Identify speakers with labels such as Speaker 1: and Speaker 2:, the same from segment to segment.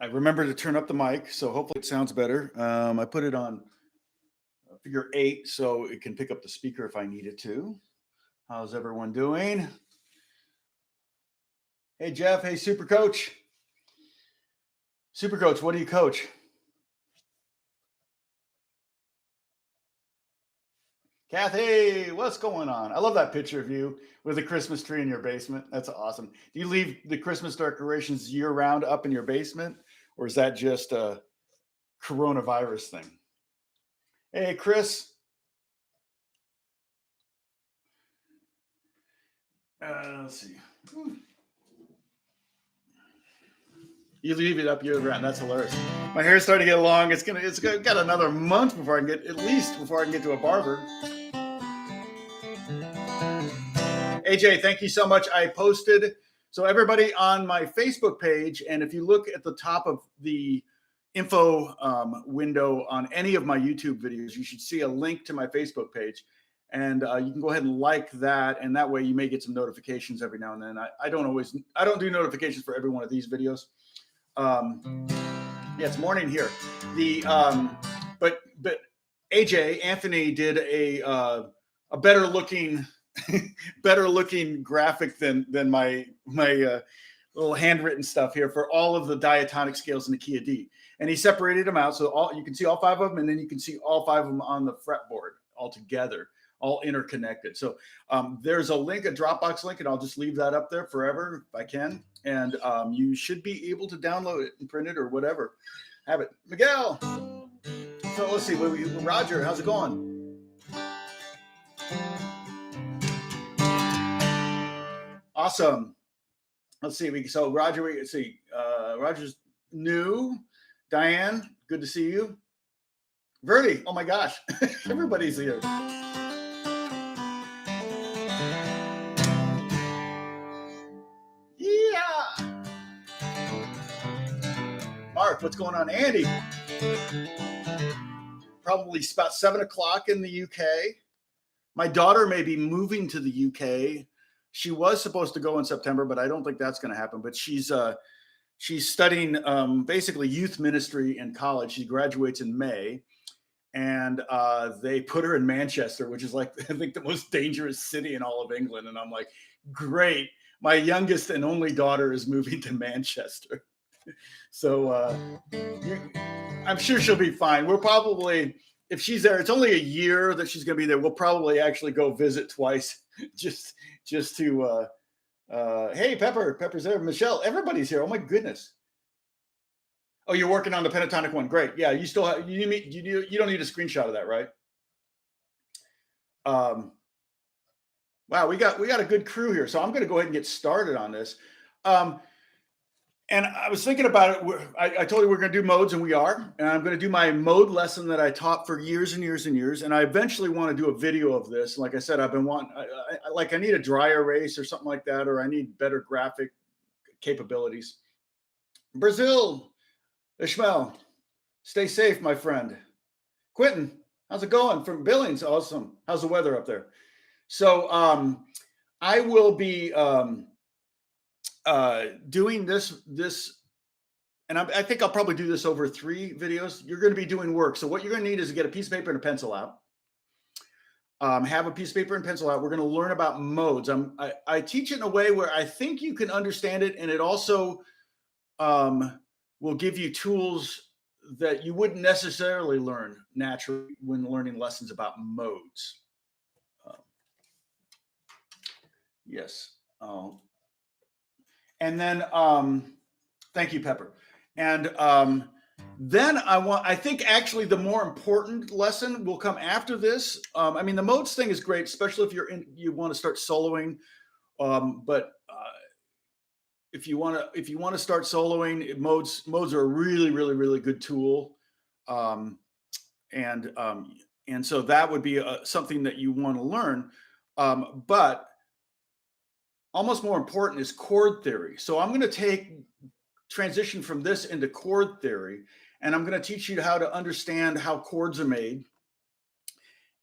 Speaker 1: I remember to turn up the mic, so hopefully it sounds better. I put it on figure 8 so it can pick up the speaker if I need it to. How's everyone doing? Hey, Jeff. Hey, Super Coach. Super Coach, what do you coach? Kathy, what's going on? I love that picture of you with a Christmas tree in your basement. That's awesome. Do you leave the Christmas decorations year-round up in your basement, or is that just a coronavirus thing? Hey, Chris. Let's see. You leave it up year-round. That's hilarious. My hair's starting to get long. It's got another month before I can get to a barber. AJ, thank you so much. I posted, so everybody on my Facebook page, and if you look at the top of the info window on any of my YouTube videos, you should see a link to my Facebook page. And you can go ahead and like that, and that way you may get some notifications every now and then. I don't do notifications for every one of these videos. Yeah, it's morning here. But AJ Anthony did a better looking graphic than my little handwritten stuff here for all of the diatonic scales in the key of D, and he separated them out so you can see all 5 of them, and then you can see all 5 of them on the fretboard all together, all interconnected. So there's a link, a Dropbox link, and I'll just leave that up there forever if I can. And you should be able to download it and print it or whatever. Have it. Miguel. So let's see. Roger, how's it going? Awesome. Let's see. So Roger, Roger's new. Diane, good to see you. Verdi, oh my gosh. Everybody's here. Mark, what's going on? Andy, probably about 7 o'clock in the UK. My daughter may be moving to the UK. She was supposed to go in September, but I don't think that's going to happen. But she's studying basically youth ministry in college. She graduates in May, and they put her in Manchester, which is like, I think, the most dangerous city in all of England. And I'm like, great. My youngest and only daughter is moving to Manchester. So I'm sure she'll be fine. We'll probably, if she's there, it's only a year that she's going to be there. We'll probably actually go visit twice just to, hey, Pepper's there. Michelle, everybody's here. Oh my goodness. Oh, you're working on the pentatonic one. Great. Yeah. You still have, you don't need a screenshot of that, right? Wow. We got a good crew here. So I'm going to go ahead and get started on this. And I was thinking about it. I told you we're going to do modes, and we are. And I'm going to do my mode lesson that I taught for years and years and years. And I eventually want to do a video of this. Like I said, I've been wanting, I need a dry erase or something like that, or I need better graphic capabilities. Brazil, Ishmael, stay safe, my friend. Quentin, how's it going? From Billings, awesome. How's the weather up there? So I will be doing this, and I think I'll probably do this over 3 videos. You're going to be doing work. So what you're going to need is to get a piece of paper and a pencil out. Have a piece of paper and pencil out. We're going to learn about modes. I teach it in a way where I think you can understand it, and it also will give you tools that you wouldn't necessarily learn naturally when learning lessons about modes. Yes. And then, thank you, Pepper. And then I think actually the more important lesson will come after this. I mean, the modes thing is great, especially if you want to start soloing. But if you want to start soloing, modes are a really, really, really good tool. And so that would be something that you want to learn. But almost more important is chord theory. So I'm going to transition from this into chord theory, and I'm going to teach you how to understand how chords are made.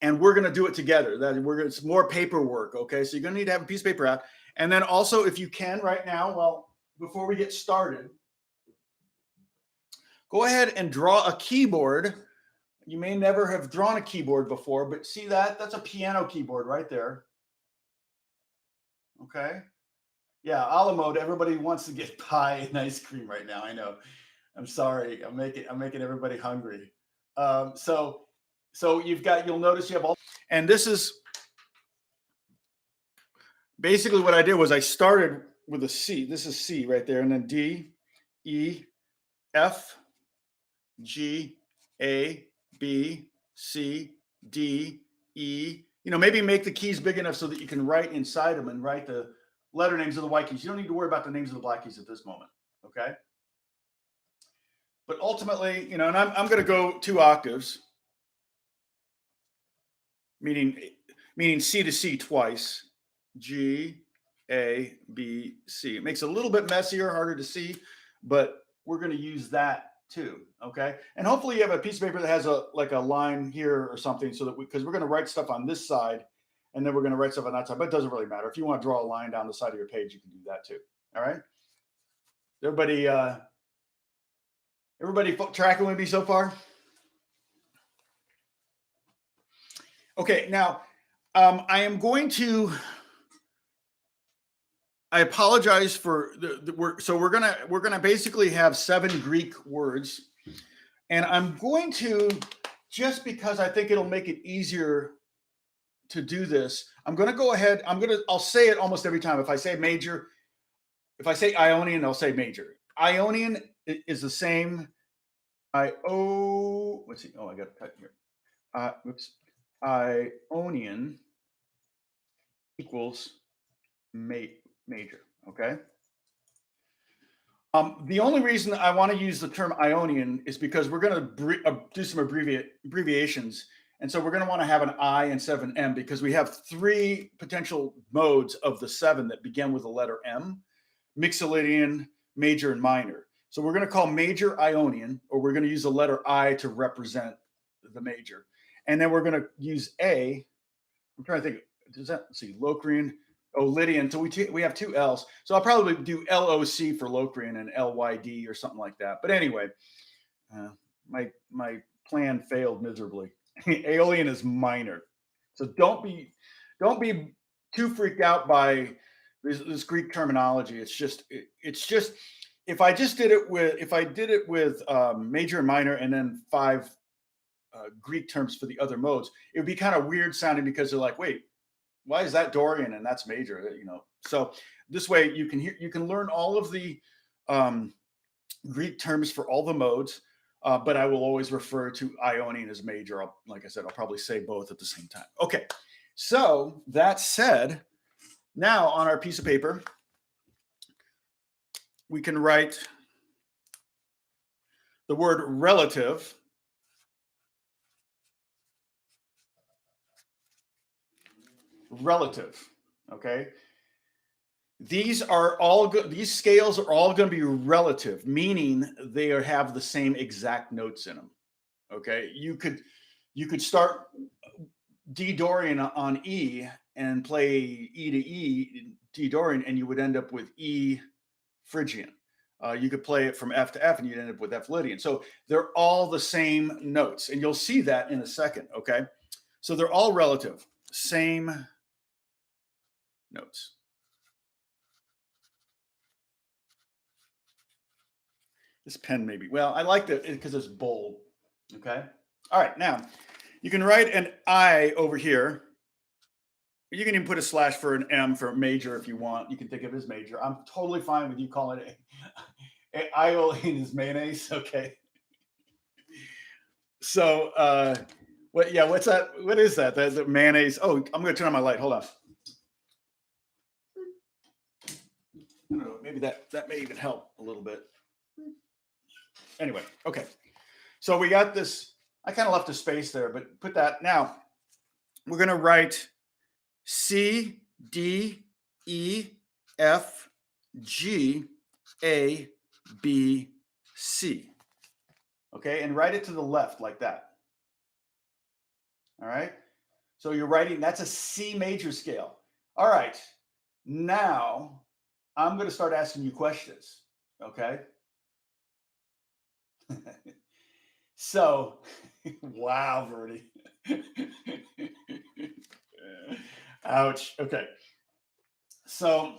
Speaker 1: And we're going to do it together. It's more paperwork. Okay. So you're going to need to have a piece of paper out. And then also, if you can right now, well, before we get started, go ahead and draw a keyboard. You may never have drawn a keyboard before, but see that? That's a piano keyboard right there. Okay. Yeah, a la mode. Everybody wants to get pie and ice cream right now. I know. I'm sorry. I'm making everybody hungry. So you'll notice you have all, and this is basically what I did was I started with a C. This is C right there, and then D, E, F, G, A, B, C, D, E. Maybe make the keys big enough so that you can write inside them and write the letter names of the white keys. You don't need to worry about the names of the black keys at this moment, okay? But ultimately, and I'm going to go 2 octaves, meaning C to C twice. G, A, B, C. It makes it a little bit messier, harder to see, but we're going to use that too, okay? And hopefully you have a piece of paper that has a line here or something, so that because we're going to write stuff on this side, and then we're going to write stuff on that side, but it doesn't really matter. If you want to draw a line down the side of your page, you can do that too. All right? Everybody tracking with me so far? Okay, now I am going to. I apologize for we're gonna basically have 7 Greek words, and I'm going to, just because I think it'll make it easier to do this, I'm going to go ahead. I'll say it almost every time. If I say major, if I say Ionian, I'll say major. Ionian is the same. Let's see. Oh, I got to cut here. Oops. Ionian equals major. Okay. The only reason I want to use the term Ionian is because we're going to do some abbreviations. And so we're going to want to have an I instead of an M, because we have 3 potential modes of the 7 that begin with the letter M: Mixolydian, major, and minor. So we're going to call major Ionian, or we're going to use the letter I to represent the major. And then we're going to use A. I'm trying to think. Let's see, Locrian. Oh, Lydian. So we have 2 L's. So I'll probably do LOC for Locrian and LYD or something like that. But anyway, my plan failed miserably. Aeolian is minor. So don't be too freaked out by this Greek terminology. It's just if I did it with major and minor and then 5 Greek terms for the other modes, it would be kind of weird sounding, because they're like, wait, why is that Dorian and that's major? So this way you can learn all of the Greek terms for all the modes, but I will always refer to Ionian as major. Like I said, I'll probably say both at the same time. Okay, so that said, now on our piece of paper, we can write the word relative. Relative, okay? These scales are all going to be relative, meaning they have the same exact notes in them. Okay, you could start D Dorian on E and play E to E D Dorian, and you would end up with E Phrygian. You could play it from F to F, and you'd end up with F Lydian. So they're all the same notes, and you'll see that in a second. Okay, so they're all relative, same notes. This pen maybe. Well, I like it because it's bold. Okay. All right. Now, you can write an I over here. You can even put a slash for an M for major if you want. You can think of it as major. I'm totally fine with you calling it Iolian is mayonnaise. Okay. So, what's that? What is that? The mayonnaise. Oh, I'm going to turn on my light. Hold on. I don't know. Maybe that may even help a little bit. Anyway, okay. So we got this. I kind of left a space there, but put that. Now we're going to write C, D, E, F, G, A, B, C. Okay, and write it to the left like that. All right. So you're writing, that's a C major scale. All right. Now I'm going to start asking you questions. Okay. So, wow, Verdi. Ouch. Okay. So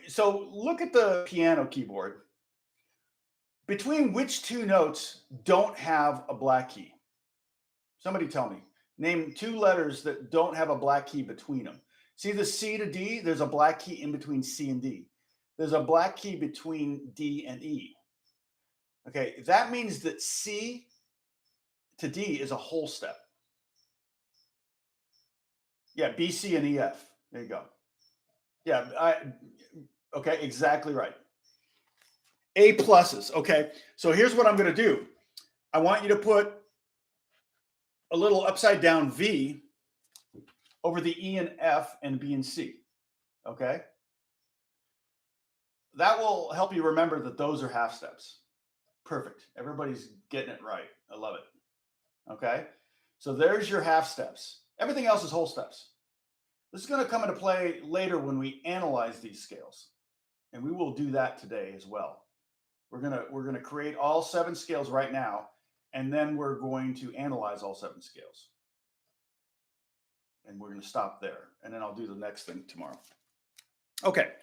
Speaker 1: so look at the piano keyboard. Between which two notes don't have a black key? Somebody tell me. Name two letters that don't have a black key between them. See the C to D? There's a black key in between C and D. There's a black key between D and E. Okay, that means that C to D is a whole step. Yeah, B, C, and E, F. There you go. Yeah, okay, exactly right. A pluses. Okay, so here's what I'm going to do. I want you to put a little upside down V over the E and F and B and C. Okay, that will help you remember that those are half steps. Perfect. Everybody's getting it right. I love it. Okay, so there's your half steps. Everything else is whole steps. This is going to come into play later when we analyze these scales, and we will do that today as well. We're gonna create all 7 scales right now, and then we're going to analyze all 7 scales. And we're going to stop there, and then I'll do the next thing tomorrow. Okay,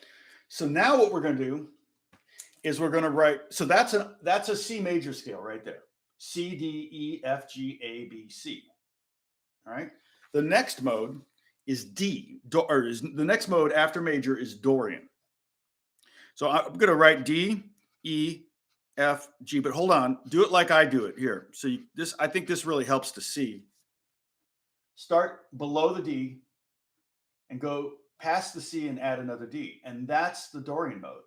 Speaker 1: so now what we're going to do is we're going to write. So that's a C major scale right there. C, D, E, F, G, A, B, C. All right. The next mode is D. The next mode after major is Dorian. So I'm going to write D, E, F, G, but hold on, do it like I do it here. So I think this really helps to see. Start below the D and go past the C and add another D. And that's the Dorian mode.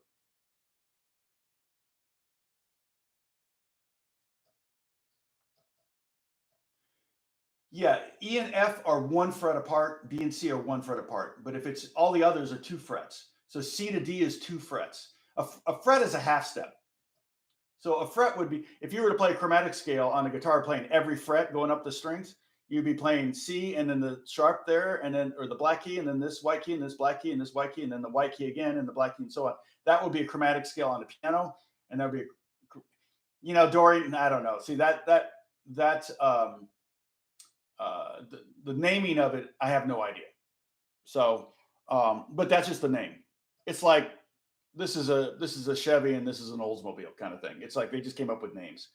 Speaker 1: Yeah, E and F are 1 fret apart, B and C are 1 fret apart. But if it's all the others are 2 frets. So C to D is 2 frets. A fret is a half step. So a fret would be, if you were to play a chromatic scale on a guitar playing every fret going up the strings, you'd be playing C and then the sharp there, and then, or the black key, and then this white key, and this black key, and this white key, and then the white key again, and the black key, and so on. That would be a chromatic scale on a piano, and that would be, Dorian, I don't know. See, the naming of it, I have no idea. So, but that's just the name. It's like, this is a Chevy and this is an Oldsmobile kind of thing. It's like they just came up with names.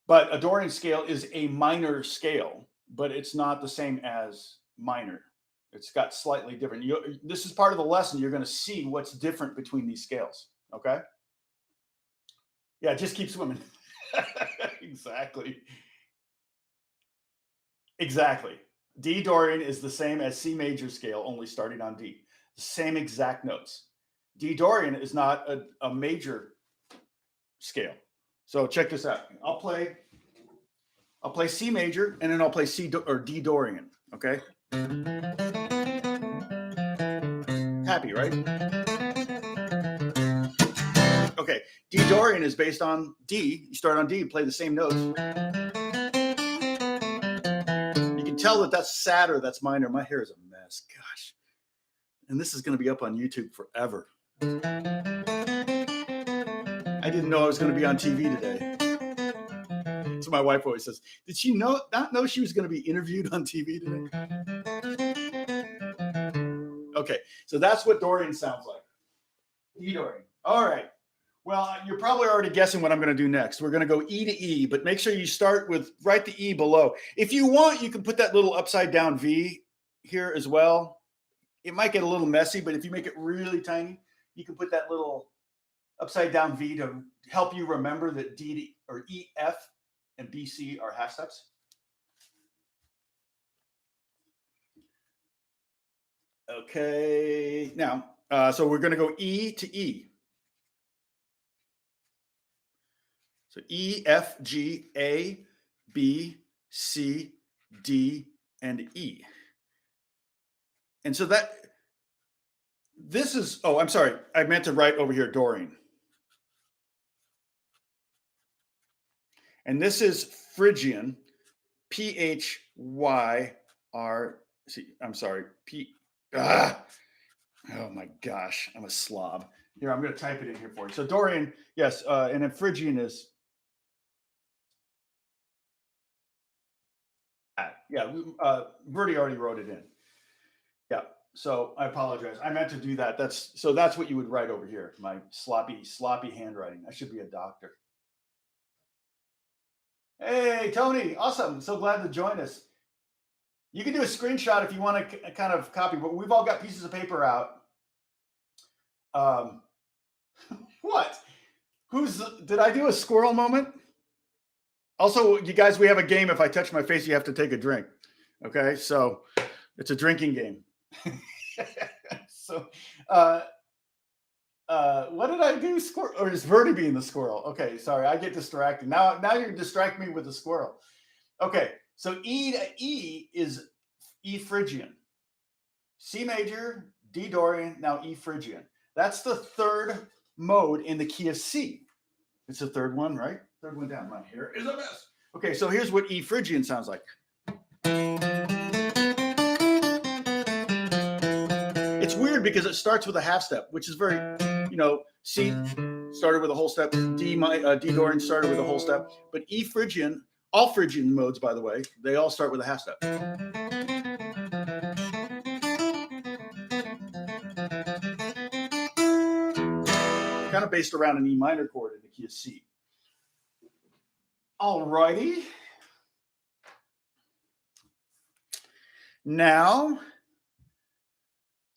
Speaker 1: But a Dorian scale is a minor scale, but it's not the same as minor. It's got slightly different. This is part of the lesson. You're going to see what's different between these scales. Okay. Yeah, just keep swimming. Exactly. Exactly. D Dorian is the same as C major scale, only starting on D. Same exact notes. D Dorian is not a major scale. So check this out. I'll play C major, and then I'll play D Dorian. Okay. Happy, right? Okay. D Dorian is based on D. You start on D, play the same notes. You can tell that that's sadder, that's minor. My hair is a mess. Gosh. And this is going to be up on YouTube forever. I didn't know I was going to be on TV today. So my wife always says, did she not know she was going to be interviewed on TV today? Okay, so that's what Dorian sounds like. E Dorian. All right. Well, you're probably already guessing what I'm going to do next. We're going to go E to E, but make sure you start with, write the E below. If you want, you can put that little upside down V here as well. It might get a little messy, but if you make it really tiny, you can put that little upside down V to help you remember that D or E, F, and B, C are half steps. Okay, now, so we're going to go E to E. So E, F, G, A, B, C, D, and E. And so this is, oh, I'm sorry. I meant to write over here Dorian. And this is Phrygian, P-H-Y-R, I'm sorry, Oh my gosh, I'm a slob. Here, I'm going to type it in here for you. So Dorian, yes, and then Phrygian is. Yeah, Verdi already wrote it in. Yeah. So I apologize. I meant to do that. That's what you would write over here. My sloppy handwriting. I should be a doctor. Hey, Tony, awesome. So glad to join us. You can do a screenshot if you want to kind of copy, but we've all got pieces of paper out. What? Did I do a squirrel moment? Also, you guys, we have a game. If I touch my face, you have to take a drink. Okay, so it's a drinking game. So, what did I do? Squirrel, or is Verdi being the squirrel? Okay, sorry, I get distracted. Now you're distracting me with the squirrel. Okay, so E is E Phrygian, C major, D Dorian, now E Phrygian. That's the third mode in the key of C. It's the third one, right? Third one down. My hair is a mess. Okay, so here's what E Phrygian sounds like. It's weird because it starts with a half step, which is very, C started with a whole step, D Dorian started with a whole step, but E Phrygian, all Phrygian modes, by the way, they all start with a half step. Kind of based around an E minor chord in the key of C. All righty. Now,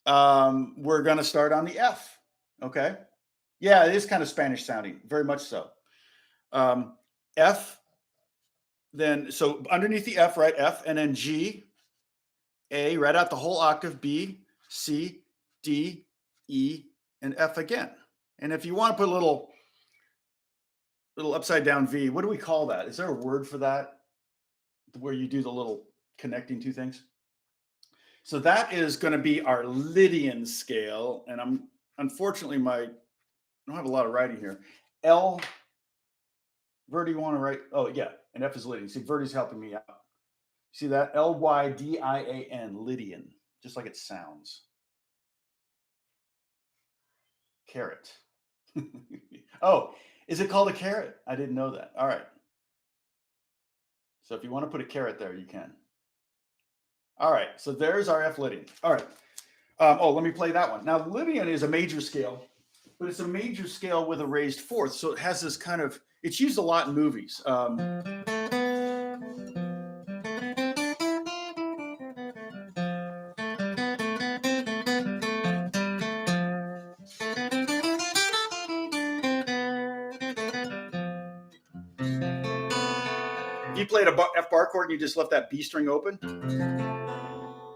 Speaker 1: we're going to start on the F. Okay. Yeah, it is kind of Spanish sounding, very much so. F, then, so underneath the F, right? F, and then G, A, right out the whole octave, B, C, D, E, and F again. And if you want to put a little upside down V, what do we call that? Is there a word for that? Where you do the little connecting two things? So that is going to be our Lydian scale. And unfortunately, I don't have a lot of writing here. L, Verdi, you want to write? Oh, yeah. And F is Lydian. See, Verdi's helping me out. See that? Lydian, Lydian, just like it sounds. Carrot. Oh, is it called a carrot? I didn't know that. All right. So if you want to put a carrot there, you can. All right. So there's our F Lydian. All right. Let me play that one. Now, Lydian is a major scale, but it's a major scale with a raised fourth. So it has this kind of, it's used a lot in movies. If you played a F bar chord and you just left that B string open,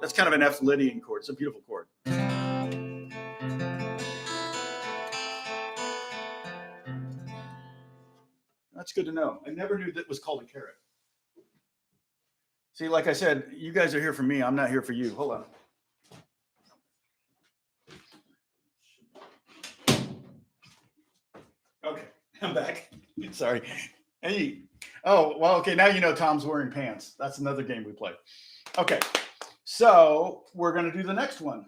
Speaker 1: that's kind of an F Lydian chord. It's a beautiful chord. That's good to know. I never knew that was called a carrot. See, like I said, you guys are here for me. I'm not here for you. Hold on. Okay, I'm back. Sorry. Hey. Oh, well, okay. Now you know Tom's wearing pants. That's another game we play. Okay. So we're going to do the next one.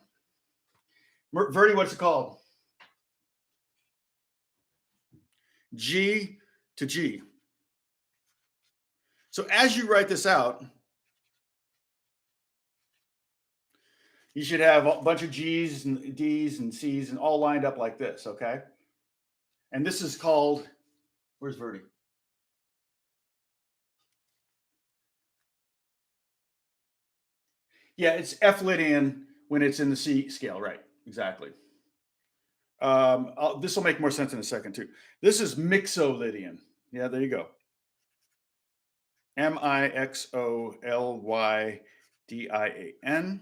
Speaker 1: Verdi, what's it called? G to G. So as you write this out, you should have a bunch of G's and D's and C's and all lined up like this, okay? And this is called, where's Verdi? Yeah, it's F Lydian when it's in the C scale, right? Exactly. This will make more sense in a second too. This is Mixolydian. Yeah, there you go. Mixolydian.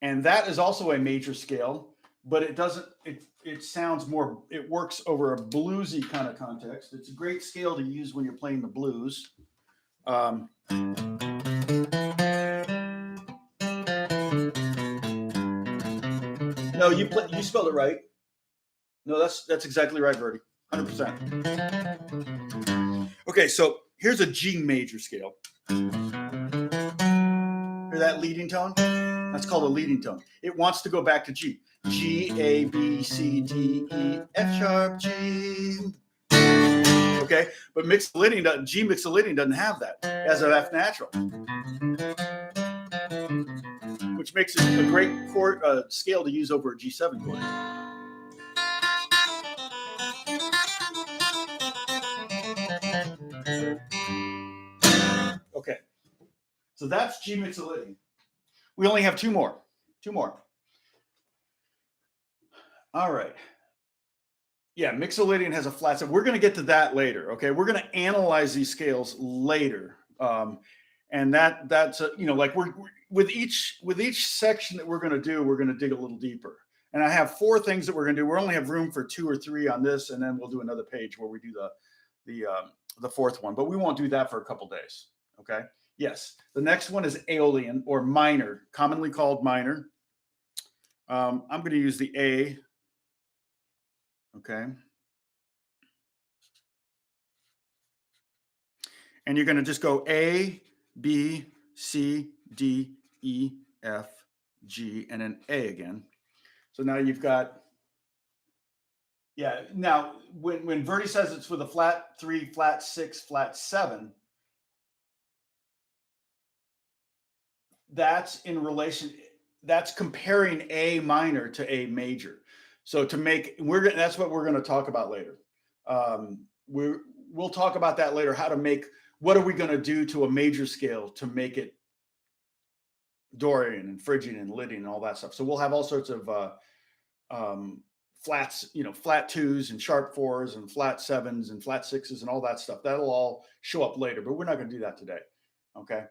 Speaker 1: And that is also a major scale, but it doesn't, it sounds more, it works over a bluesy kind of context. It's a great scale to use when you're playing the blues. No, you spelled it right. No, that's exactly right, Verdi. 100%. Okay, so here's a G major scale. Hear that leading tone? That's called a leading tone. It wants to go back to G. G, A, B, C, D, E, F sharp, G. Okay, but mixolydian doesn't. G mixolydian doesn't have that. It has an F natural, which makes it a great chord scale to use over a G7 chord. Okay, so that's G mixolydian. We only have two more. All right. Yeah, mixolydian has a flat seven. We're going to get to that later. Okay, we're going to analyze these scales later, and that's like we're with each section that we're going to do, we're going to dig a little deeper. And I have 4 things that we're going to do. We only have room for 2 or 3 on this, and then we'll do another page where we do the 4th one. But we won't do that for a couple days. Okay. Yes. The next one is aeolian or minor, commonly called minor. I'm going to use the A. Okay. And you're going to just go A, B, C, D, E, F, G, and then A again. So now you've got, yeah. Now, when Verdi says it's with a flat 3, flat 6, flat 7, that's in relation, that's comparing A minor to A major. So to make, that's what we're going to talk about later. We'll talk about that later, how to make, what are we going to do to a major scale to make it Dorian and Phrygian and Lydian and all that stuff. So we'll have all sorts of flats, flat 2s and sharp 4s and flat 7s and flat 6s and all that stuff. That'll all show up later, but we're not going to do that today. Okay.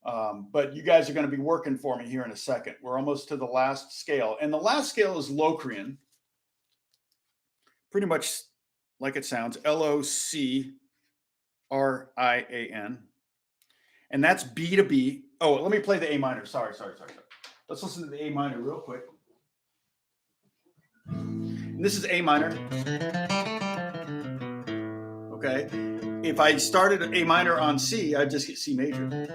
Speaker 1: But you guys are going to be working for me here in a second. We're almost to the last scale. And the last scale is Locrian. Pretty much like it sounds, Locrian. And that's B to B. Oh, let me play the A minor. Sorry. Let's listen to the A minor real quick. And this is A minor. Okay. If I started A minor on C, I'd just get C major.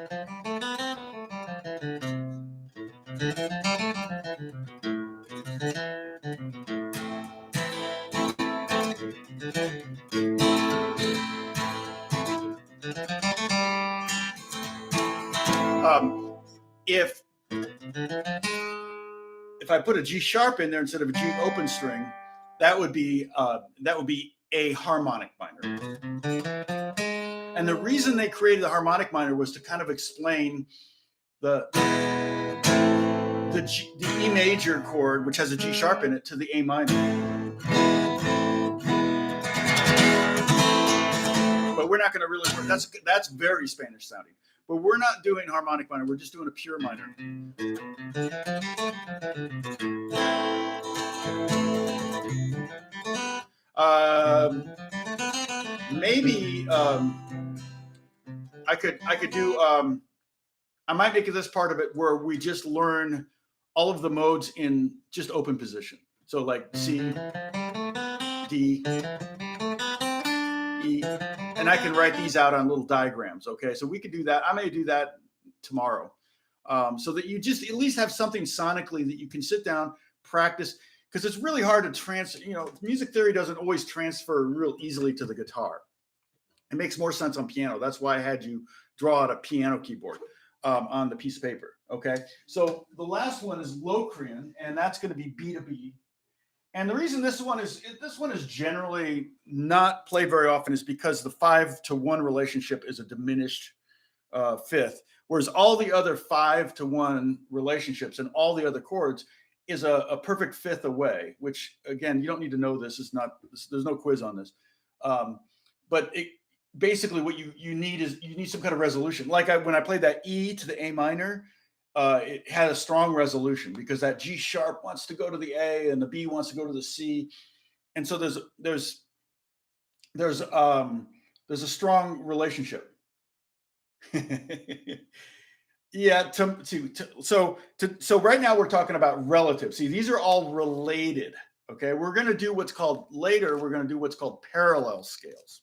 Speaker 1: If I put a G sharp in there instead of a G open string, that would be a harmonic minor. And the reason they created the harmonic minor was to kind of explain the E major chord, which has a G sharp in it, to the A minor. But we're not going to really work. That's very Spanish sounding. But we're not doing harmonic minor. We're just doing a pure minor. Maybe I could do. I might make this part of it where we just learn all of the modes in just open position. So like C, D, E, and I can write these out on little diagrams. Okay, so we could do that. I may do that tomorrow, so that you just at least have something sonically that you can sit down, practice, because it's really hard to transfer. Music theory doesn't always transfer real easily to the guitar. It makes more sense on piano. That's why I had you draw out a piano keyboard on the piece of paper. Okay, so the last one is Locrian, and that's going to be B to B. And the reason this one is generally not played very often is because the 5-to-1 relationship is a diminished fifth, whereas all the other 5-to-1 relationships and all the other chords is a perfect fifth away. Which again, you don't need to know this. There's no quiz on this, but basically what you need is some kind of resolution. Like when I played that E to the A minor. It had a strong resolution because that G sharp wants to go to the A and the B wants to go to the C, and so there's a strong relationship. Yeah. So right now we're talking about relative. See, these are all related. Okay, we're going to do what's called parallel scales,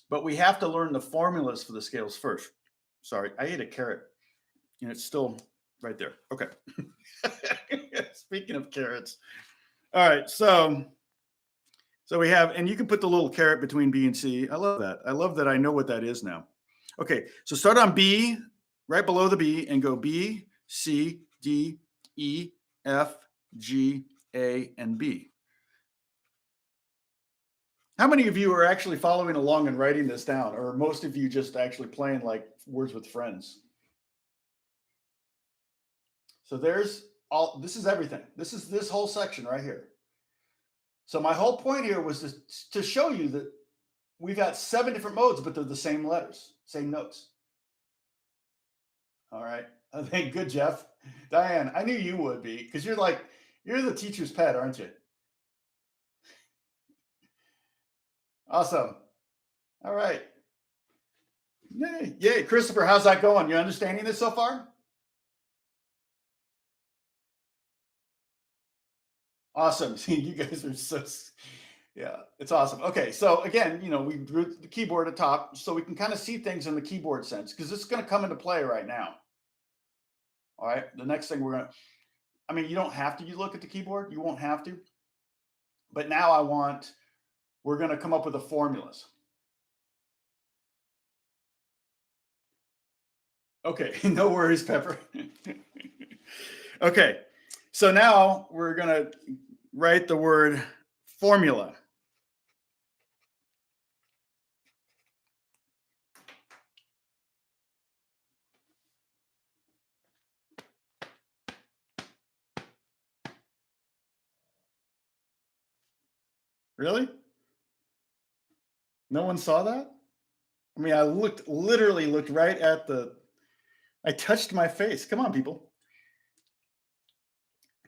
Speaker 1: but we have to learn the formulas for the scales first. Sorry, I ate a carrot. And it's still right there. Okay. Speaking of carrots. All right. So we have, and you can put the little caret between B and C. I love that. I love that I know what that is now. Okay. So start on B, right below the B, and go B, C, D, E, F, G, A, and B. How many of you are actually following along and writing this down? Or most of you just actually playing like Words with Friends? So there's all, this is everything. This is this whole section right here. So my whole point here was to show you that we've got 7 different modes, but they're the same letters, same notes. All right. I think good, Jeff. Diane, I knew you would be, because you're the teacher's pet, aren't you? Awesome. All right. Yay. Yay. Christopher, how's that going? You understanding this so far? Awesome. You guys are so, yeah, it's awesome. Okay. So again, we drew the keyboard at the top so we can kind of see things in the keyboard sense, because it's going to come into play right now. All right. The next thing you don't have to look at the keyboard. You won't have to. But now we're going to come up with the formulas. Okay, no worries, Pepper. Okay, so now we're going to write the word formula. Really? No one saw that? I mean, I literally looked right at I touched my face. Come on, people.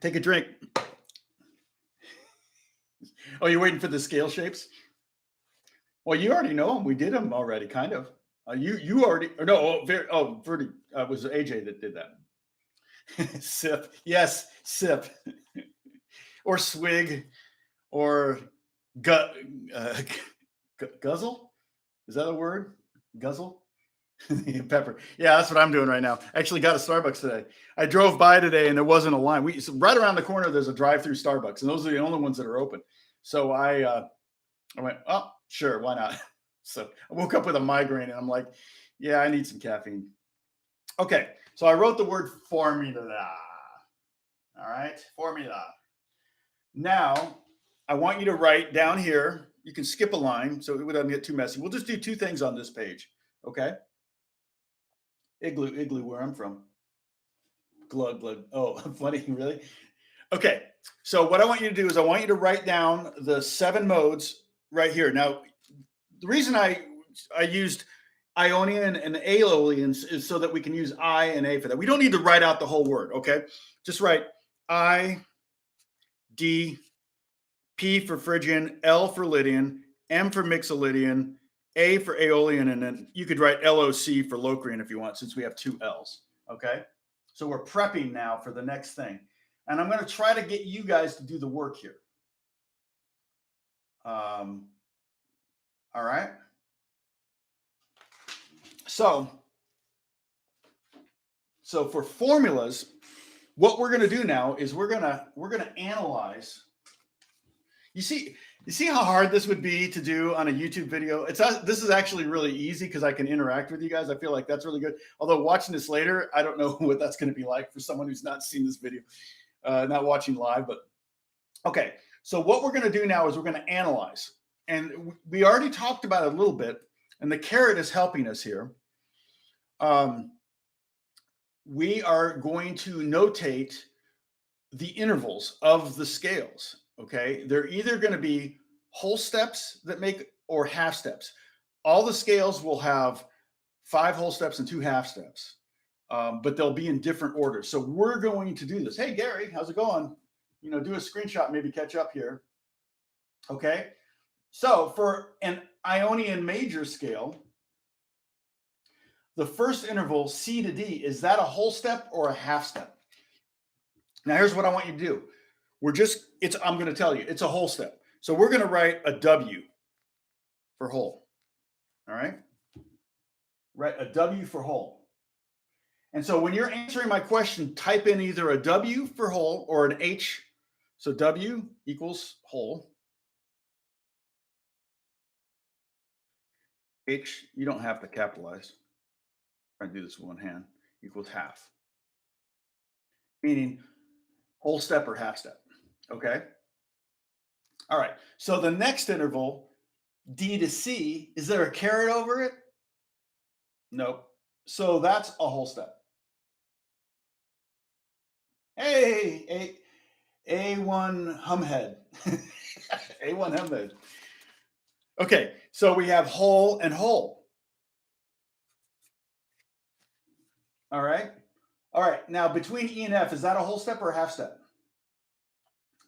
Speaker 1: Take a drink. Oh, you're waiting for the scale shapes? Well, you already know them. We did them already, kind of. You already, or no, Verdi, was AJ that did that. Sip. Yes, sip. Or swig, or guzzle? Is that a word? Guzzle? Pepper. Yeah, that's what I'm doing right now. Actually got a Starbucks today. I drove by today and there wasn't a line. So right around the corner, there's a drive-through Starbucks, and those are the only ones that are open. So I went, oh, sure, why not? So I woke up with a migraine and I'm like, yeah, I need some caffeine. Okay, so I wrote the word formula. All right, formula. Now, I want you to write down here. You can skip a line so it wouldn't get too messy. We'll just do 2 things on this page, okay? Igloo, where I'm from. Glug. Oh, funny, really? Okay, so what I want you to do is I want you to write down the 7 modes right here. Now, the reason I used Ionian and Aeolian is so that we can use I and A for that. We don't need to write out the whole word, okay? Just write I, D, P for Phrygian, L for Lydian, M for Mixolydian, A for Aeolian, and then you could write LOC for Locrian if you want, since we have 2 L's, okay? So we're prepping now for the next thing. And I'm going to try to get you guys to do the work here. All right. So for formulas, what we're going to do now is we're going to analyze. You see how hard this would be to do on a YouTube video? This is actually really easy because I can interact with you guys. I feel like that's really good. Although watching this later, I don't know what that's going to be like for someone who's not seen this video, not watching live. But okay, so what we're going to do now is we're going to analyze. And we already talked about it a little bit, and the caret is helping us here. We are going to notate the intervals of the scales. Okay, they're either going to be whole steps that make or half steps. All the scales will have 5 whole steps and 2 half steps, but they'll be in different orders. So we're going to do this. Hey, Gary, how's it going? Do a screenshot, maybe catch up here. Okay, so for an Ionian major scale, the first interval, C to D, is that a whole step or a half step? Now, here's what I want you to do. I'm going to tell you, it's a whole step. So we're going to write a W for whole. All right. Write a W for whole. And so when you're answering my question, type in either a W for whole or an H. So W equals whole. H, you don't have to capitalize. I'm trying to do this with one hand, equals half. Meaning whole step or half step. Okay. All right. So the next interval, D to C, is there a caret over it? Nope. So that's a whole step. Hey, A1 humhead. A1 humhead. Okay, so we have whole and whole. All right. All right. Now between E and F, is that a whole step or a half step?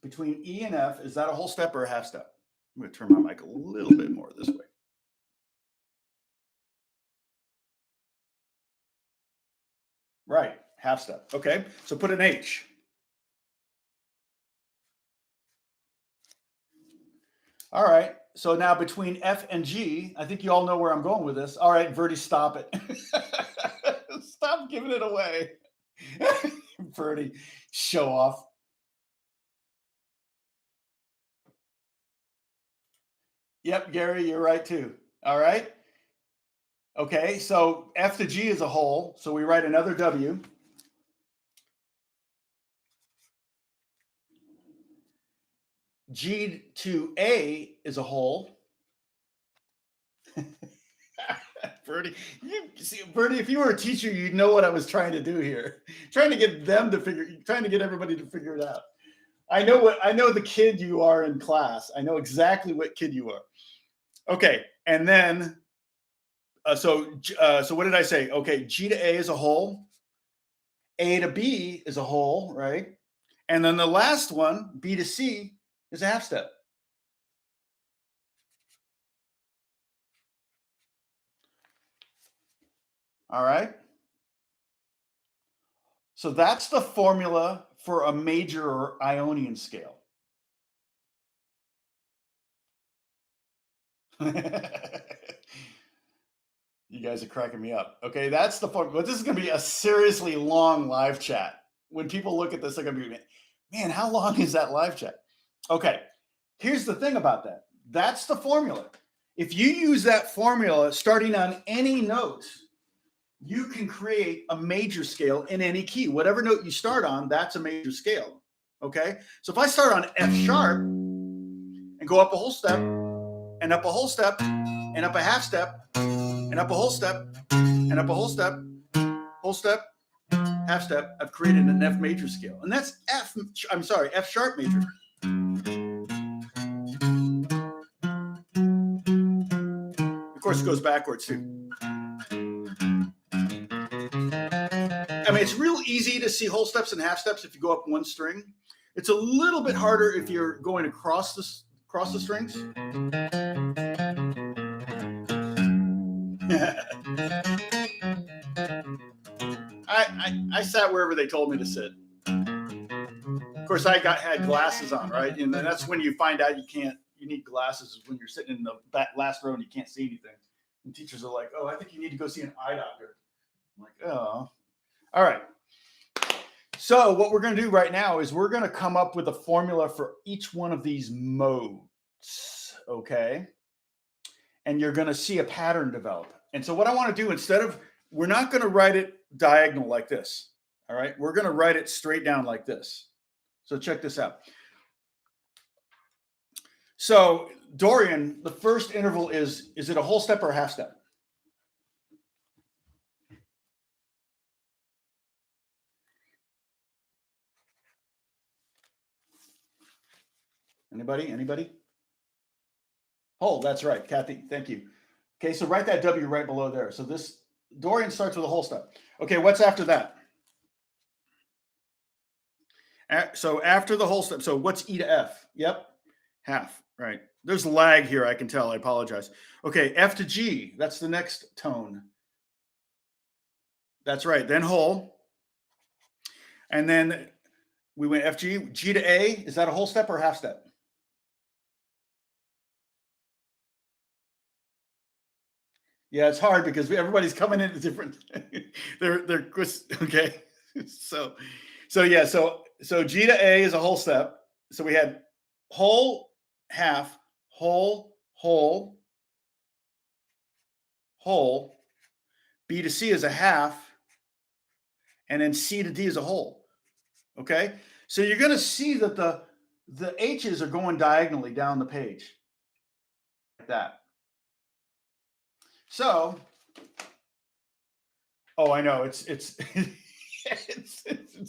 Speaker 1: Between E and F, is that a whole step or a half step? I'm going to turn my mic a little bit more this way. Right, half step. Okay, so put an H. All right, so now between F and G, I think you all know where I'm going with this. All right, Verdi, stop it. Stop giving it away. Verdi, show off. Yep, Gary, you're right too. All right. Okay, so F to G is a whole, so we write another W. G to A is a whole. Bertie, Bertie, if you were a teacher, you'd know what I was trying to do here. Trying to get them to trying to get everybody to figure it out. I know the kid you are in class. I know exactly what kid you are. Okay, and then so what did I say? Okay, G to A is a whole. A to B is a whole, right? And then the last one, B to C, is a half step. All right. So that's the formula for a major or Ionian scale. You guys are cracking me up. Okay, that's the fun. But this is going to be a seriously long live chat. When people look at this, they're going to be, man, how long is that live chat? Okay, here's the thing about that. That's the formula. If you use that formula starting on any note, you can create a major scale in any key. Whatever note you start on, that's a major scale. Okay, so if I start on F sharp and go up a whole step, and up a whole step, and up a half step, and up a whole step, and up a whole step, half step, I've created an F major scale. And that's F sharp major. Of course, it goes backwards too. I mean, it's real easy to see whole steps and half steps if you go up one string. It's a little bit harder if you're going across the strings. I sat wherever they told me to sit. Of course, I had glasses on, right? And then that's when you find out you need glasses when you're sitting in the last row and you can't see anything. And teachers are like, "Oh, I think you need to go see an eye doctor." I'm like, "Oh, all right." So what we're going to do right now is we're going to come up with a formula for each one of these modes, okay? And you're going to see a pattern develop. And so what I want to do, we're not going to write it diagonal like this, all right? We're going to write it straight down like this. So check this out. So Dorian, the first interval is it a whole step or a half step? Anybody? Oh, that's right, Kathy. Thank you. Okay, so write that W right below there. So this Dorian starts with a whole step. Okay, what's after that? So after the whole step, so what's E to F? Yep, half, right. There's lag here, I can tell. I apologize. Okay, F to G, that's the next tone. That's right, then whole. And then we went F, G, G to A. Is that a whole step or half step? Yeah, it's hard because everybody's coming into different. they're okay. So, yeah, so G to A is a whole step. So we had whole, half, whole, whole, whole. B to C is a half, and then C to D is a whole. Okay, so you're going to see that the H's are going diagonally down the page like that. So, oh, I know it's it's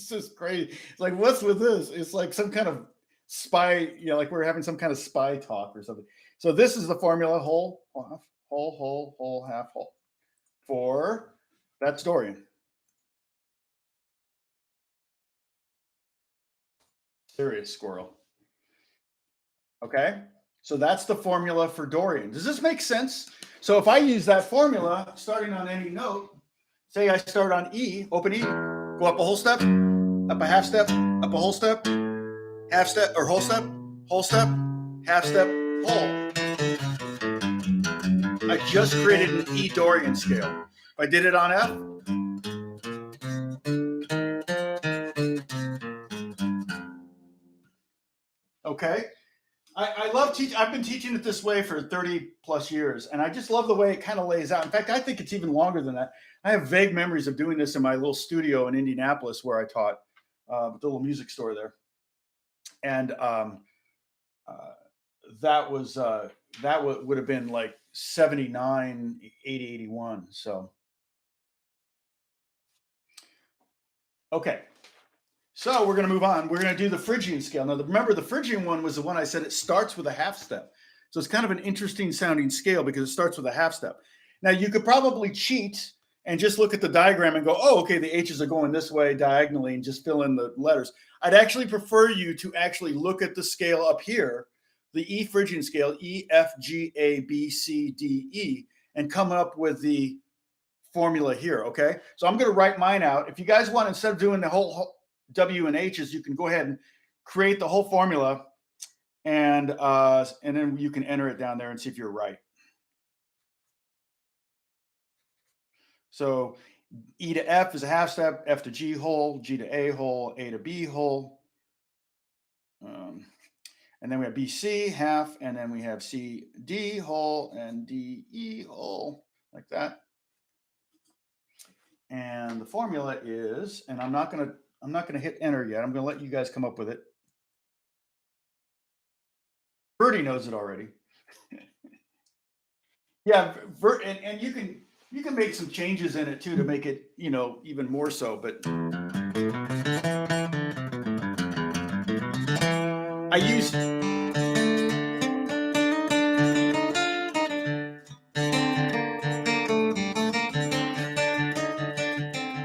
Speaker 1: just crazy. It's like, what's with this? It's like some kind of spy, like we're having some kind of spy talk or something. So this is the formula: whole, half, whole, whole, whole, half, whole. For that's Dorian. Serious squirrel. Okay, so that's the formula for Dorian. Does this make sense? So if I use that formula starting on any note, say I start on E, open E, go up a whole step, up a half step, up a whole step, half step, or whole step, half step, whole. I just created an E Dorian scale. If I did it on F, okay. I love teaching. I've been teaching it this way for 30 plus years, and I just love the way it kind of lays out. In fact, I think it's even longer than that. I have vague memories of doing this in my little studio in Indianapolis where I taught, the little music store there. And that would have been like 79, 80, 81. So, okay. So we're going to move on. We're going to do the Phrygian scale. Now, remember, the Phrygian one was the one I said it starts with a half step. So it's kind of an interesting sounding scale because it starts with a half step. Now, you could probably cheat and just look at the diagram and go, oh, okay, the H's are going this way diagonally and just fill in the letters. I'd actually prefer you to actually look at the scale up here, the E Phrygian scale, E, F, G, A, B, C, D, E, and come up with the formula here, okay? So I'm going to write mine out. If you guys want, instead of doing the whole W and H's, you can go ahead and create the whole formula, and then you can enter it down there and see if you're right. So E to F is a half step, F to G whole, G to A whole, A to B whole. And then we have BC half, and then we have C D whole and D E whole, like that. And the formula is, and I'm not gonna hit enter yet. I'm gonna let you guys come up with it. Bertie knows it already. Yeah, and you can make some changes in it too to make it, even more so. But I use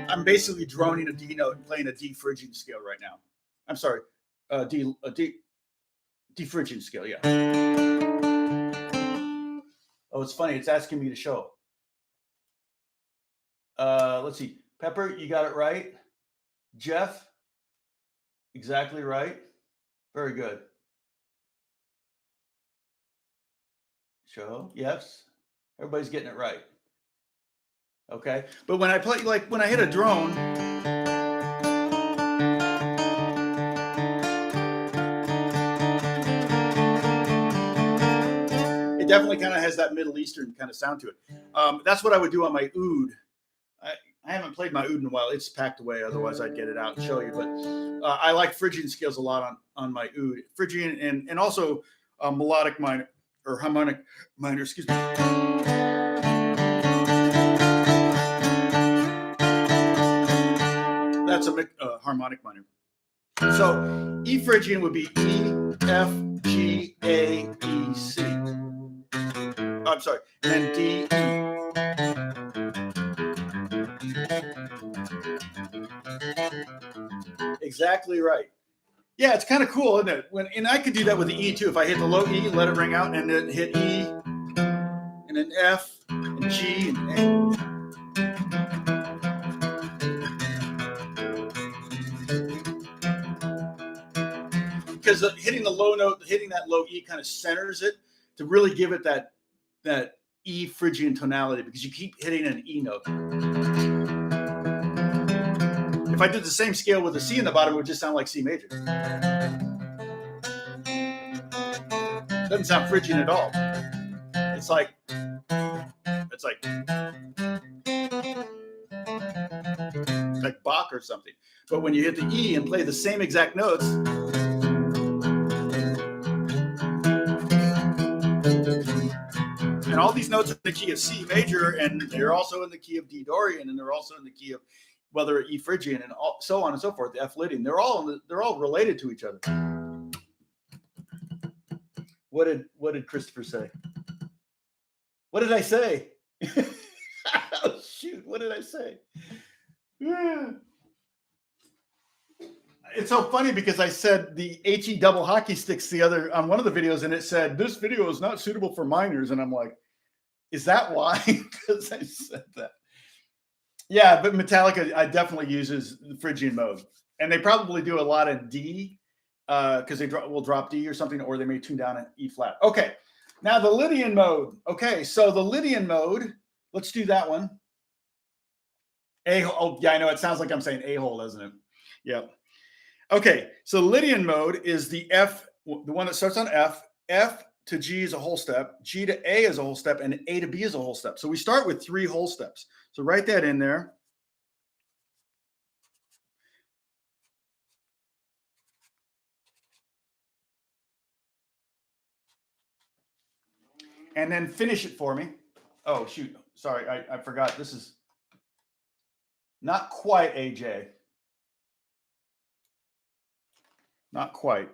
Speaker 1: I'm basically droning a D note and playing a D Phrygian scale right now. I'm sorry, D Phrygian scale, yeah. Oh, it's funny. It's asking me to show. Let's see. Pepper, you got it right. Jeff, exactly right. Very good. Show, yes. Everybody's getting it right. Okay, but when I play, like when I hit a drone, it definitely kind of has that Middle Eastern kind of sound to it. That's what I would do on my oud. I haven't played my oud in a while. It's packed away. Otherwise, I'd get it out and show you. But I like Phrygian scales a lot on my oud. Phrygian and also melodic minor or harmonic minor. Excuse me. That's a harmonic minor. So E Phrygian would be E, F, G, A, E, C. Oh, I'm sorry, and then D, E. Exactly right. Yeah, it's kind of cool, isn't it? And I could do that with the E too. If I hit the low E, let it ring out, and then hit E, and then F, and G, and A. Because hitting the low note, hitting that low E kind of centers it to really give it that E Phrygian tonality because you keep hitting an E note. If I did the same scale with a C in the bottom, it would just sound like C major. It doesn't sound Phrygian at all. It's like Bach or something. But when you hit the E and play the same exact notes, and all these notes are in the key of C major, and they're also in the key of D Dorian, and they're also in the key of whether E Phrygian, and so on and so forth. The F Lydian. They're all related to each other. What did Christopher say? What did I say? Oh, shoot! What did I say? It's so funny because I said the HE double hockey sticks on one of the videos, and it said this video is not suitable for minors, and I'm like, is that why? Because I said that. Yeah, but Metallica definitely uses the Phrygian mode, and they probably do a lot of D because they will drop D or something, or they may tune down an E flat. Okay, now the Lydian mode. Okay, so the Lydian mode. Let's do that one. Oh, yeah, I know. It sounds like I'm saying a-hole, doesn't it? Yep. Okay, so Lydian mode is the F, the one that starts on F. F to G is a whole step. G to A is a whole step, and A to B is a whole step. So we start with 3 whole steps. So write that in there. And then finish it for me. Oh, shoot. Sorry, I forgot. This is not quite AJ. Not quite.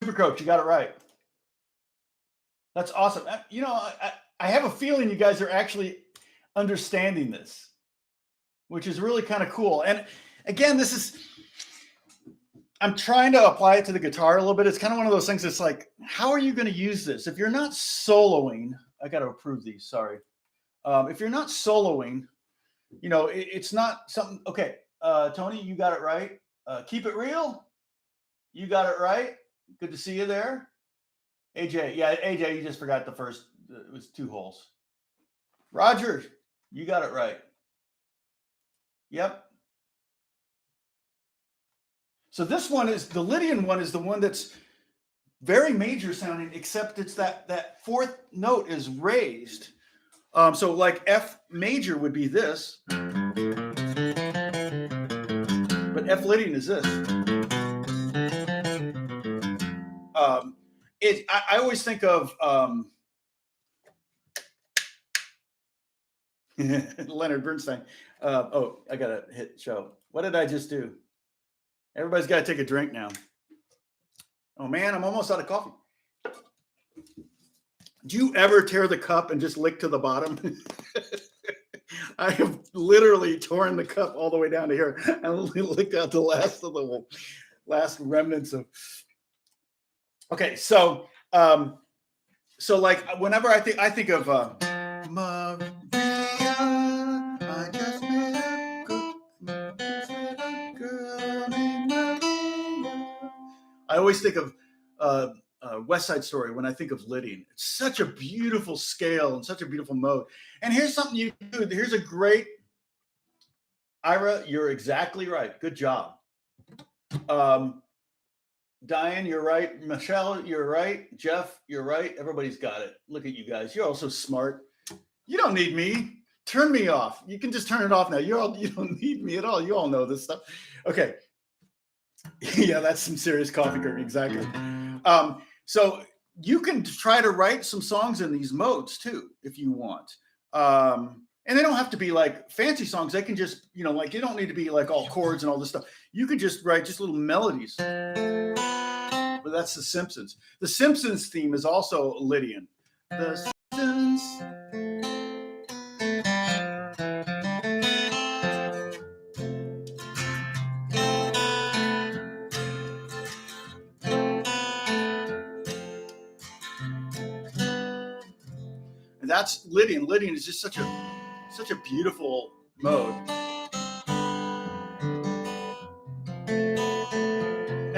Speaker 1: Super Coach, you got it right. That's awesome. You know, I have a feeling you guys are actually understanding this, which is really kind of cool. And again, I'm trying to apply it to the guitar a little bit. It's kind of one of those things that's like, how are you going to use this? If you're not soloing, I got to approve these, sorry. If you're not soloing, you know, it's not something, okay, Tony, you got it right. Keep it real. You got it right. Good to see you there. AJ, yeah, AJ, you just forgot the first, it was 2 holes. Roger, you got it right. Yep. So this one is, the Lydian one is the one that's very major sounding, except it's that 4th note is raised. So like F major would be this, but F Lydian is this. I always think of Leonard Bernstein. Oh, I gotta hit show. What did I just do? Everybody's got to take a drink now. Oh man, I'm almost out of coffee. Do you ever tear the cup and just lick to the bottom? I have literally torn the cup all the way down to here and licked out the last remnants of. Okay, so like whenever I think of Maria, I just met a girl named Maria. I always think of West Side Story when I think of Lydian. It's such a beautiful scale and such a beautiful mode. And here's something you do. Here's a great, Ira, you're exactly right. Good job. Diane, you're right. Michelle, you're right. Jeff, you're right. Everybody's got it. Look at you guys. You're all so smart. You don't need me. Turn me off. You can just turn it off now. You don't need me at all. You all know this stuff. Okay. Yeah, that's some serious coffee curtain. Exactly. So you can try to write some songs in these modes too, if you want. And they don't have to be like fancy songs. They can just, you know, like you don't need to be like all chords and all this stuff. You could just write just little melodies. But that's The Simpsons. The Simpsons theme is also Lydian. The Simpsons. And that's Lydian. Lydian is just such a beautiful mode.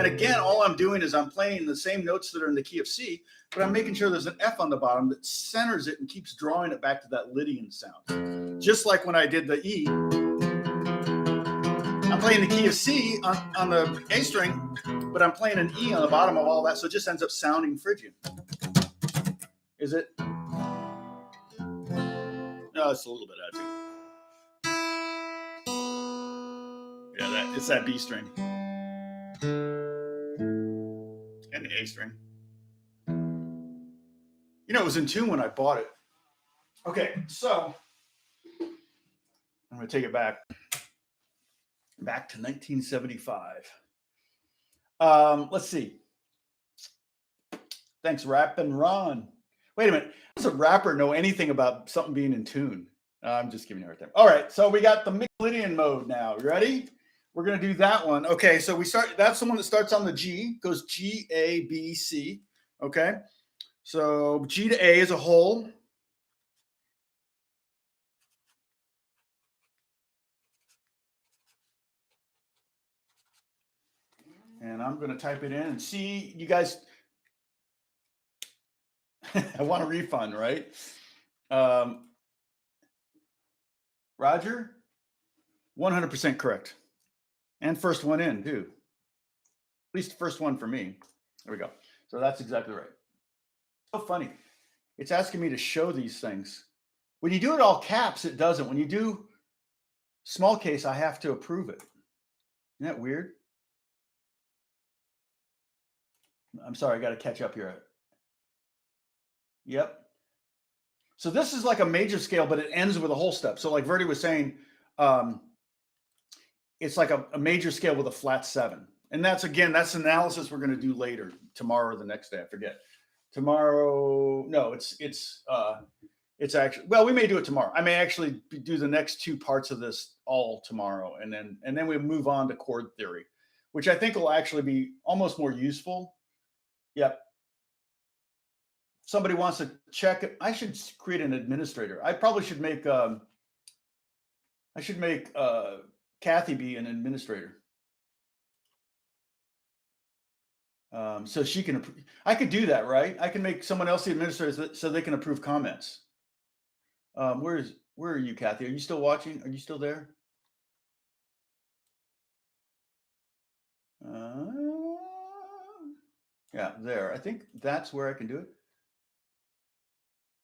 Speaker 1: And again, all I'm doing is I'm playing the same notes that are in the key of C, but I'm making sure there's an F on the bottom that centers it and keeps drawing it back to that Lydian sound. Just like when I did the E, I'm playing the key of C on the A string, but I'm playing an E on the bottom of all that, so it just ends up sounding Phrygian. Is it? No, it's a little bit out too. Yeah, it's that B string. And the A string. You know, it was in tune when I bought it. Okay, so I'm going to take it back to 1975. Let's see. Thanks, Rap and Ron. Wait a minute. Does a rapper know anything about something being in tune? I'm just giving you a hard time. All right, so we got the mixed Lydian mode now. You ready? We're going to do that one. Okay, so we start. That's the one that starts on the G, goes G, A, B, C. Okay, so G to A is a whole. And I'm going to type it in and see you guys. I want a refund, right? Roger, 100% correct. And first one in, too. At least the first one for me. There we go. So that's exactly right. So funny. It's asking me to show these things. When you do it all caps, it doesn't. When you do small case, I have to approve it. Isn't that weird? I'm sorry, I got to catch up here. Yep. So this is like a major scale, but it ends with a whole step. So like Verdi was saying, it's like a major scale with a flat 7. And that's analysis we're going to do later, tomorrow or the next day. I forget. Tomorrow, no, it's actually, well, we may do it tomorrow. I may actually do the next 2 parts of this all tomorrow, and then we move on to chord theory, which I think will actually be almost more useful. Yep. Somebody wants to check it. I should create an administrator. I probably should make Kathy be an administrator. So she can, I could do that, right? I can make someone else the administrator so they can approve comments. Where are you, Kathy? Are you still watching? Are you still there? Yeah, there. I think that's where I can do it.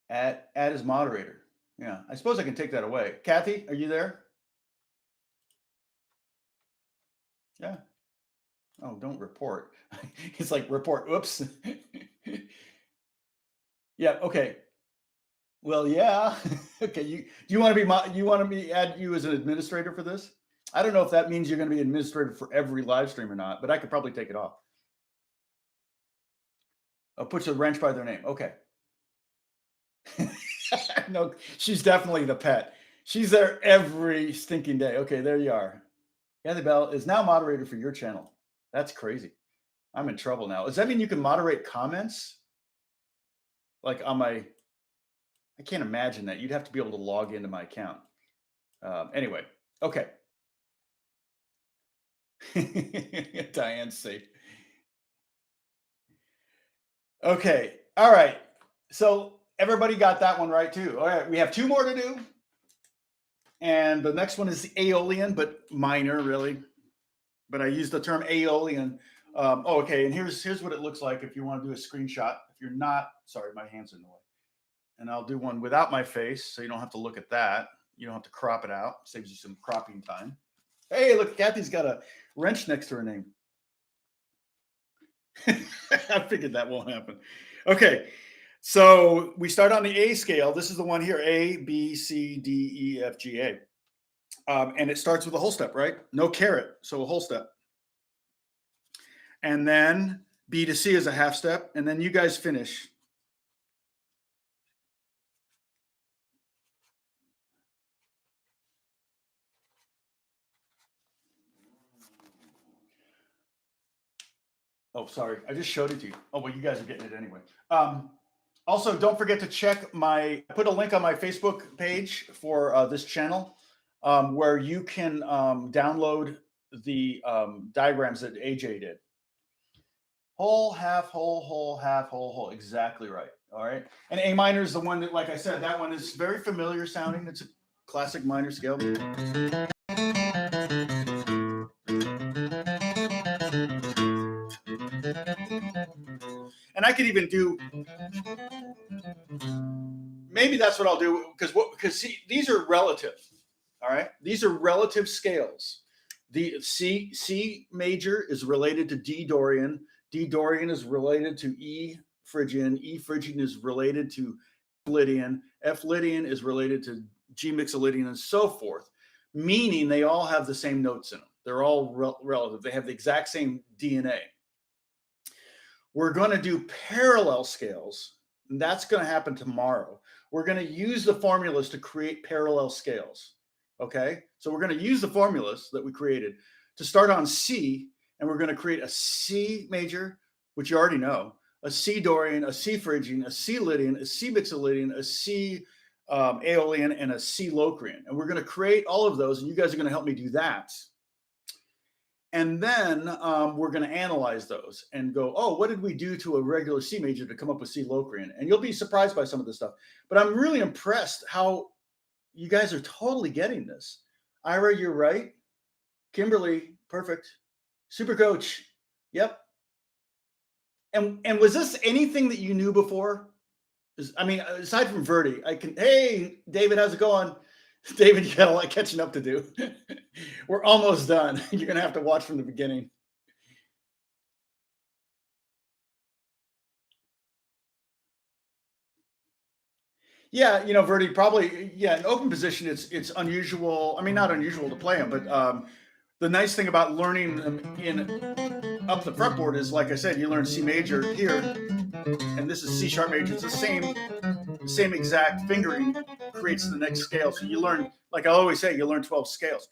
Speaker 1: Add as moderator. Yeah, I suppose I can take that away. Kathy, are you there? Yeah. Oh, don't report. It's like report. Oops. Yeah. Okay. Well, yeah. Okay. Do you want to be add you as an administrator for this? I don't know if that means you're going to be administrator for every live stream or not, but I could probably take it off. I'll put the wrench by their name. Okay. No, she's definitely the pet. She's there every stinking day. Okay, there you are. Kathy Bell is now moderator for your channel. That's crazy. I'm in trouble now. Does that mean you can moderate comments? Like on my, I can't imagine that. You'd have to be able to log into my account. Anyway, okay. Diane's safe. Okay, all right. So everybody got that one right too. All right, we have 2 more to do. And the next one is the Aeolian, but minor really. But I use the term Aeolian. Okay, and here's what it looks like if you want to do a screenshot. If you're not, sorry, my hand's in the way. And I'll do one without my face, so you don't have to look at that. You don't have to crop it out. Saves you some cropping time. Hey, look, Kathy's got a wrench next to her name. I figured that won't happen. Okay, so we start on the A scale. This is the one here, A, B, C, D, E, F, G, A. And it starts with a whole step, right? No caret, so a whole step. And then B to C is a half step, and then you guys finish. Oh, sorry, I just showed it to you. Oh, well, you guys are getting it anyway. Also, don't forget to check I put a link on my Facebook page for this channel where you can download the diagrams that AJ did. Whole, half, whole, half, whole. Exactly right. All right. And A minor is the one that, like I said, that one is very familiar sounding. It's a classic minor scale. And I could even do, maybe that's what I'll do, because see, these are relative. All right. These are relative scales. The C major is related to D Dorian. D Dorian is related to E Phrygian. E Phrygian is related to F Lydian. F Lydian is related to G Mixolydian, and so forth, meaning they all have the same notes in them. They're all relative. They have the exact same DNA. We're going to do parallel scales, and that's going to happen tomorrow. We're going to use the formulas to create parallel scales. Okay, so we're going to use the formulas that we created to start on C, and we're going to create a C major, which you already know, a C Dorian, a C Phrygian, a C Lydian, a C Mixolydian, a C Aeolian, and a C Locrian. And we're going to create all of those, and you guys are going to help me do that. And then we're going to analyze those and go, oh, what did we do to a regular C major to come up with C Locrian? And you'll be surprised by some of this stuff. But I'm really impressed how you guys are totally getting this. Ira, you're right. Kimberly, perfect. Super coach. Yep. And was this anything that you knew before? I mean, aside from Verdi, hey, David, how's it going? David, you got a lot catching up to do. We're almost done. You're going to have to watch from the beginning. Yeah, you know, Verdi, probably, yeah, in open position, it's unusual. I mean, not unusual to play them, but the nice thing about learning them up the fretboard is, like I said, you learn C major here, and this is C sharp major. It's the same exact fingering creates the next scale. So you learn, like I always say, you learn 12 scales.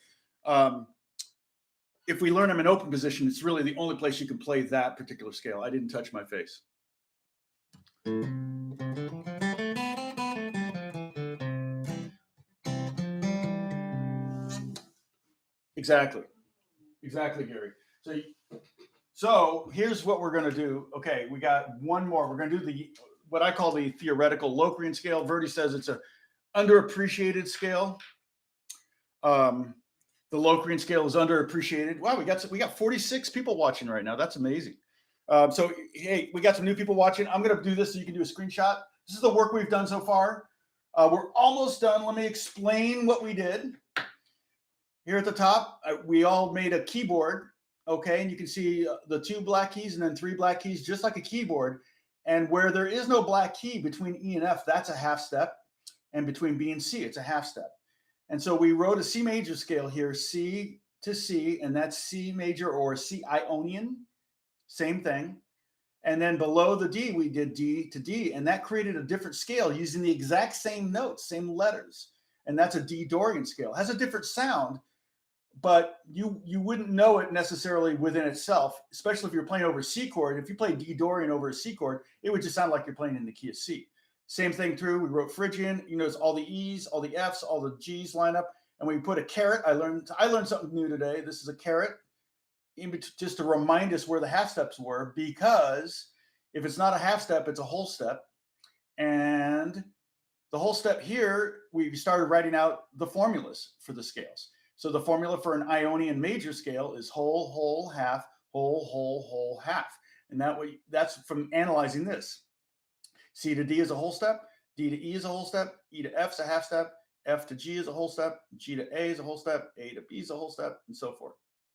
Speaker 1: If we learn them in open position, it's really the only place you can play that particular scale. I didn't touch my face. Exactly, Gary. So here's what we're going to do. Okay, we got one more. We're going to do what I call the theoretical Locrian scale. Verdi says it's a underappreciated scale. The Locrian scale is underappreciated. Wow, we got 46 people watching right now. That's amazing. So hey, we got some new people watching. I'm going to do this so you can do a screenshot. This is the work we've done so far. We're almost done. Let me explain what we did. Here at the top, we all made a keyboard, okay? And you can see the 2 black keys and then 3 black keys, just like a keyboard. And where there is no black key between E and F, that's a half step. And between B and C, it's a half step. And so we wrote a C major scale here, C to C, and that's C major or C Ionian, same thing. And then below the D, we did D to D, and that created a different scale using the exact same notes, same letters. And that's a D Dorian scale. It has a different sound, but you wouldn't know it necessarily within itself, especially if you're playing over a C chord. If you play D Dorian over a C chord, it would just sound like you're playing in the key of C. Same thing through, we wrote Phrygian. You notice all the E's, all the F's, all the G's line up, and we put a caret. I learned something new today. This is a caret, just to remind us where the half steps were, because if it's not a half step, it's a whole step. And the whole step here, we started writing out the formulas for the scales. So the formula for an Ionian major scale is whole, whole, half, whole, whole, whole, half. And that's from analyzing this. C to D is a whole step, D to E is a whole step, E to F is a half step, F to G is a whole step, G to A is a whole step, A to B is a whole step, and so forth,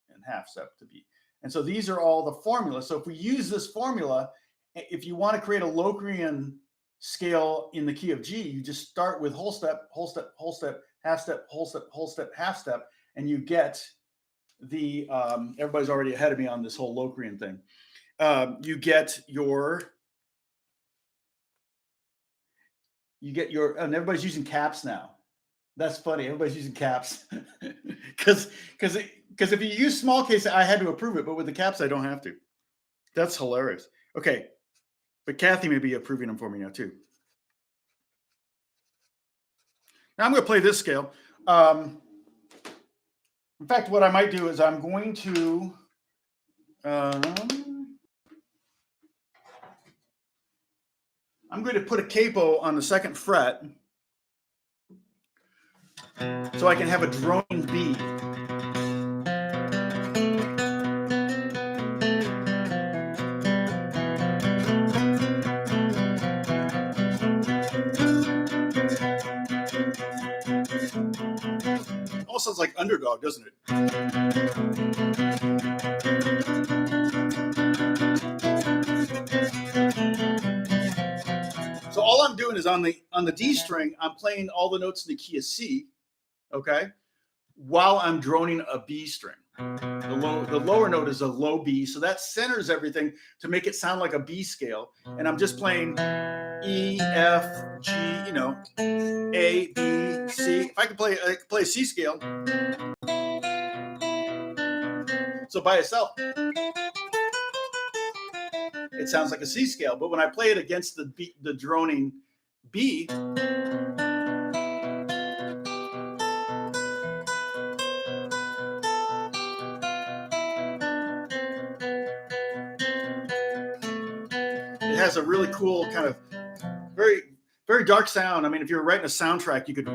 Speaker 1: and half step to B. And so these are all the formulas. So if we use this formula, if you want to create a Locrian scale in the key of G, you just start with whole step, whole step, whole step, half step, whole step, whole step, half step, and you get the, everybody's already ahead of me on this whole Locrian thing. You get your, and everybody's using caps now. That's funny. Everybody's using caps because if you use small case, I had to approve it, but with the caps, I don't have to. That's hilarious. Okay, but Kathy may be approving them for me now too. Now I'm going to play this scale. In fact, what I might do is I'm going to I'm going to put a capo on the 2nd fret so I can have a droning B. Almost sounds like Underdog, doesn't it? So all I'm doing is on the D string, I'm playing all the notes in the key of C, okay, while I'm droning a B string. The lower note is a low B, so that centers everything to make it sound like a B scale. And I'm just playing E, F, G, you know, A, B, C. If I could play a C scale, so by itself, it sounds like a C scale. But when I play it against the droning B, it has a really cool kind of very, very dark sound. I mean, if you were writing a soundtrack, you could.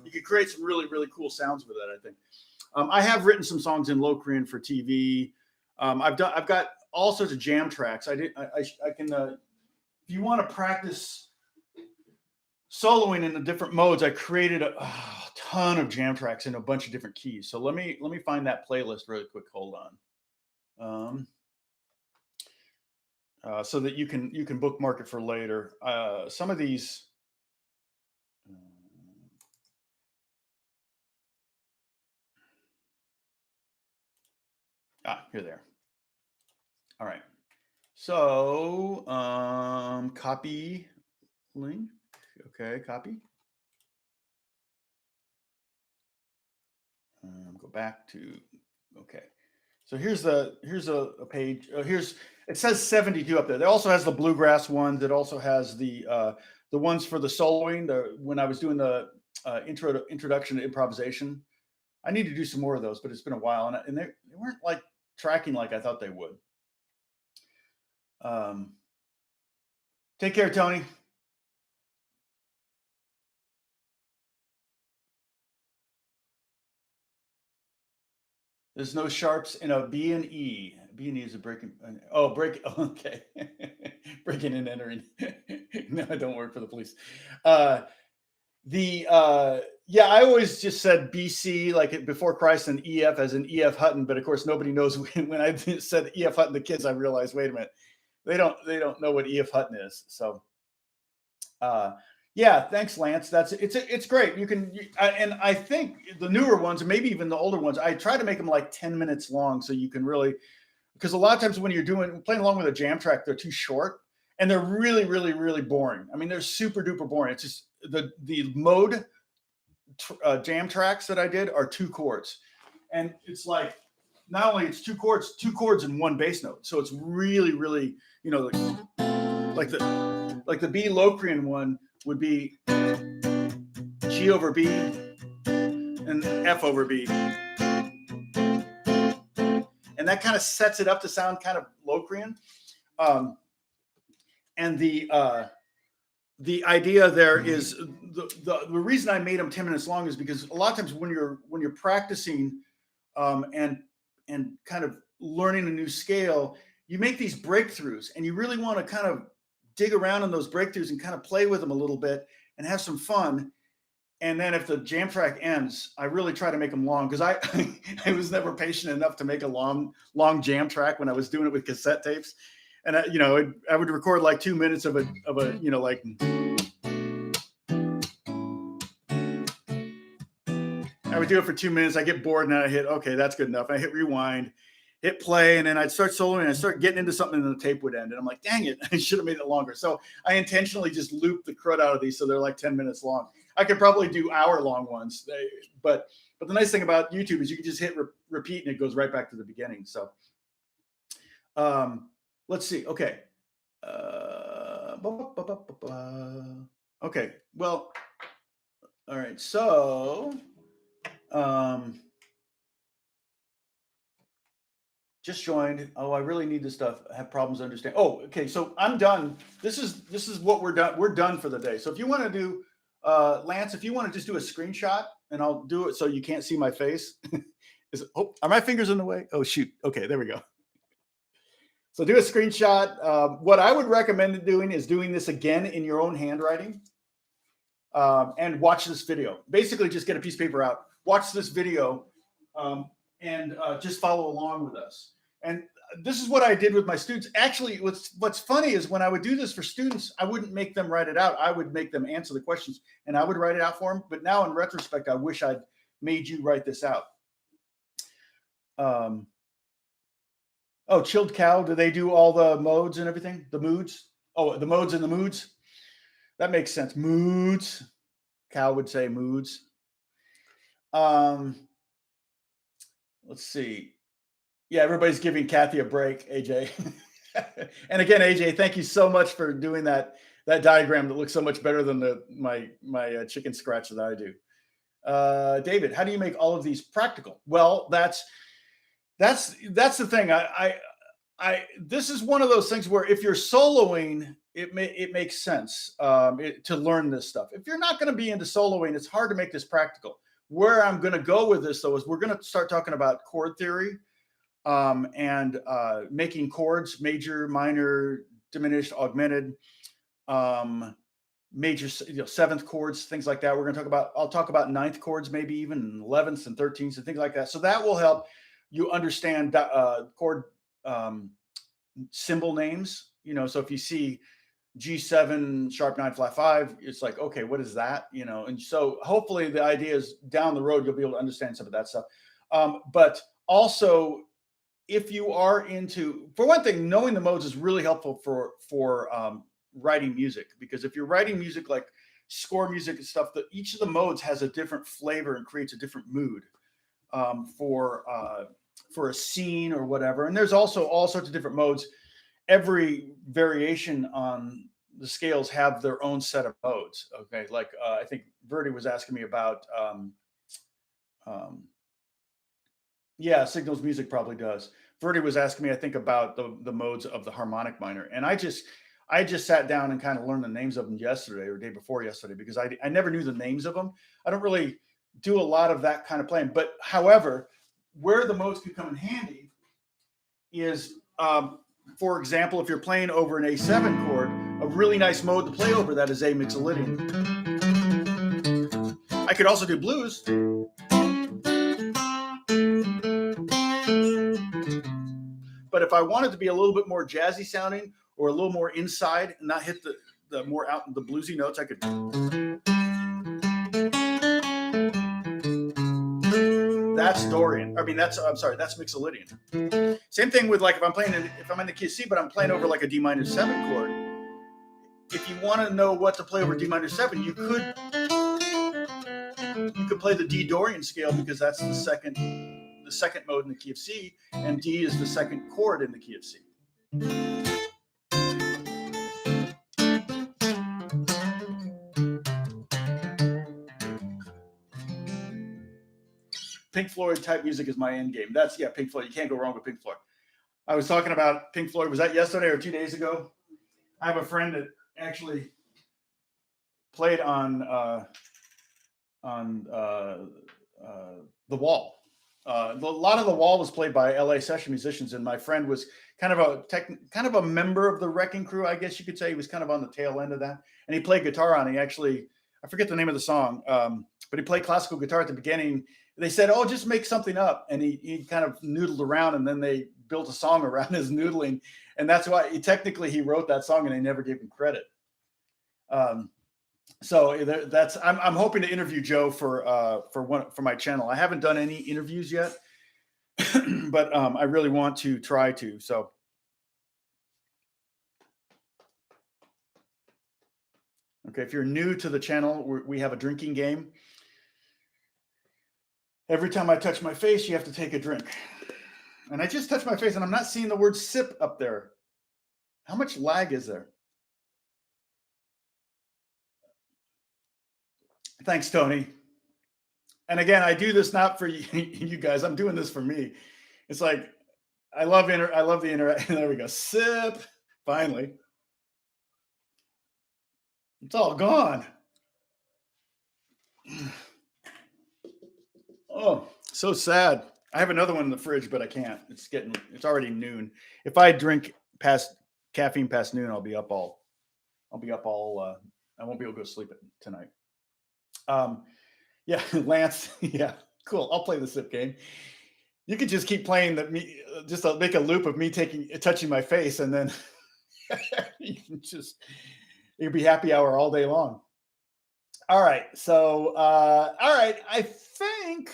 Speaker 1: You could create some really, really cool sounds with that, I think. I have written some songs in Locrian for TV. I've got all sorts of jam tracks. I can, if you want to practice soloing in the different modes, I created a ton of jam tracks in a bunch of different keys. So let me find that playlist really quick. Hold on. So that you can bookmark it for later. Some of these. Here they are. All right. So copy link. Okay, copy. Go back to, okay. So here's a page. It says 72 up there. It also has the bluegrass ones. It also has the ones for the soloing. When I was doing the introduction to improvisation, I need to do some more of those, but it's been a while, and they weren't like tracking like I thought they would. Take care, Tony. There's no sharps in a B and E. B and E is a breaking. Oh, break. Okay, breaking and entering. No, I don't work for the police. Yeah, I always just said BC like before Christ and EF as in EF Hutton, but of course nobody knows when I said EF Hutton to kids. I realized, wait a minute, they don't know what EF Hutton is. So, yeah, thanks, Lance. It's great. And I think the newer ones, and maybe even the older ones, I try to make them like 10 minutes long, so you can really, because a lot of times when you're playing along with a jam track, they're too short and they're really, really, really boring. I mean, they're super duper boring. It's just the mode jam tracks that I did are 2 chords, and it's like not only it's 2 chords and 1 bass note, so it's really, really, you know, like the B Locrian one would be G over B and F over B. And that kind of sets it up to sound kind of Locrian. And the idea there is the reason I made them 10 minutes long is because a lot of times when you're practicing and kind of learning a new scale, you make these breakthroughs, and you really want to kind of dig around in those breakthroughs and kind of play with them a little bit and have some fun. And then if the jam track ends, I really try to make them long, because I was never patient enough to make a long jam track when I was doing it with cassette tapes. And I would record like 2 minutes of a like. I would do it for 2 minutes. I get bored, and I hit, okay, that's good enough. I hit rewind, hit play, and then I'd start soloing, and I'd start getting into something, and the tape would end. And I'm like, dang it, I should have made it longer. So I intentionally just looped the crud out of these so they're like 10 minutes long. I could probably do hour-long ones, but the nice thing about YouTube is you can just hit repeat, and it goes right back to the beginning. So let's see. Okay, Okay, well, all right, so just joined. Oh, I really need this stuff. I have problems understanding. Oh, okay, so I'm done. This is what we're done. We're done for the day. So if you want to do, Lance, if you want to just do a screenshot, and I'll do it so you can't see my face. Are my fingers in the way? Oh shoot. Okay, there we go. So do a screenshot. What I would recommend doing is doing this again in your own handwriting, and watch this video. Basically, just get a piece of paper out, watch this video, and just follow along with us. And this is what I did with my students. Actually, what's funny is when I would do this for students, I wouldn't make them write it out. I would make them answer the questions, and I would write it out for them. But now, in retrospect, I wish I'd made you write this out. Oh, Chilled Cow, do they do all the modes and everything? The moods? Oh, the modes and the moods? That makes sense. Moods. Cow would say moods. Let's see. Yeah, everybody's giving Kathy a break, AJ. And again, AJ, thank you so much for doing that diagram that looks so much better than my chicken scratch that I do. David, how do you make all of these practical? Well, that's the thing. This is one of those things where if you're soloing, it makes sense to learn this stuff. If you're not going to be into soloing, it's hard to make this practical. Where I'm going to go with this, though, is we're going to start talking about chord theory, and making chords: major, minor, diminished, augmented, major, seventh chords, things like that. We're going to talk about. I'll talk about ninth chords, maybe even 11ths and 13ths and things like that. So that will help you understand chord symbol names. So if you see G7 sharp 9 flat 5, it's like, okay, what is that? And so hopefully the idea is down the road you'll be able to understand some of that stuff. But also, if you are into, for one thing, knowing the modes is really helpful for writing music, because if you're writing music like score music and stuff, that each of the modes has a different flavor and creates a different mood for a scene or whatever. And there's also all sorts of different modes. Every variation on the scales have their own set of modes. Okay, like I think Verdi was asking me about. Yeah, Signals Music probably does. Verdi was asking me, I think, about the modes of the harmonic minor, and I just sat down and kind of learned the names of them yesterday or day before yesterday, because I never knew the names of them. I don't really do a lot of that kind of playing, but however, where the modes can come in handy is, for example, if you're playing over an A7 chord, a really nice mode to play over that is A mixolydian. I could also do blues. But if I wanted to be a little bit more jazzy sounding or a little more inside and not hit the more out the bluesy notes, I could. That's Dorian. That's mixolydian. Same thing with, like, if I'm in the key of C, but I'm playing over like a D minor 7 chord. If you want to know what to play over D minor 7, you could play the D Dorian scale, because that's the second mode in the key of C, and D is the second chord in the key of C. Pink Floyd type music is my end game. That's, yeah, Pink Floyd. You can't go wrong with Pink Floyd. I was talking about Pink Floyd. Was that yesterday or 2 days ago? I have a friend that actually played on The Wall. A lot of The Wall was played by LA session musicians, and my friend was kind of a member of the Wrecking Crew, I guess you could say. He was kind of on the tail end of that, and he played guitar on it. I forget the name of the song, but he played classical guitar at the beginning. They said, "Oh, just make something up," and he kind of noodled around, and then they built a song around his noodling, and that's why he wrote that song, and they never gave him credit. So that's I'm hoping to interview Joe for my channel. I haven't done any interviews yet, but I really want to try to. So okay, if you're new to the channel, we have a drinking game. Every time I touch my face, you have to take a drink. And I just touched my face, and I'm not seeing the word sip up there. How much lag is there? Thanks, Tony. And again, I do this not for you guys. I'm doing this for me. It's like I love the interaction. There we go. Sip. Finally, it's all gone. Oh, so sad. I have another one in the fridge, but I can't. It's already noon. If I drink past caffeine past noon, I'll be up all. I won't be able to go to sleep tonight. Yeah, Lance. Yeah, cool. I'll play the sip game. You could just keep playing just make a loop of me touching my face, and then you can it'll be happy hour all day long. All right. So, all right. I think.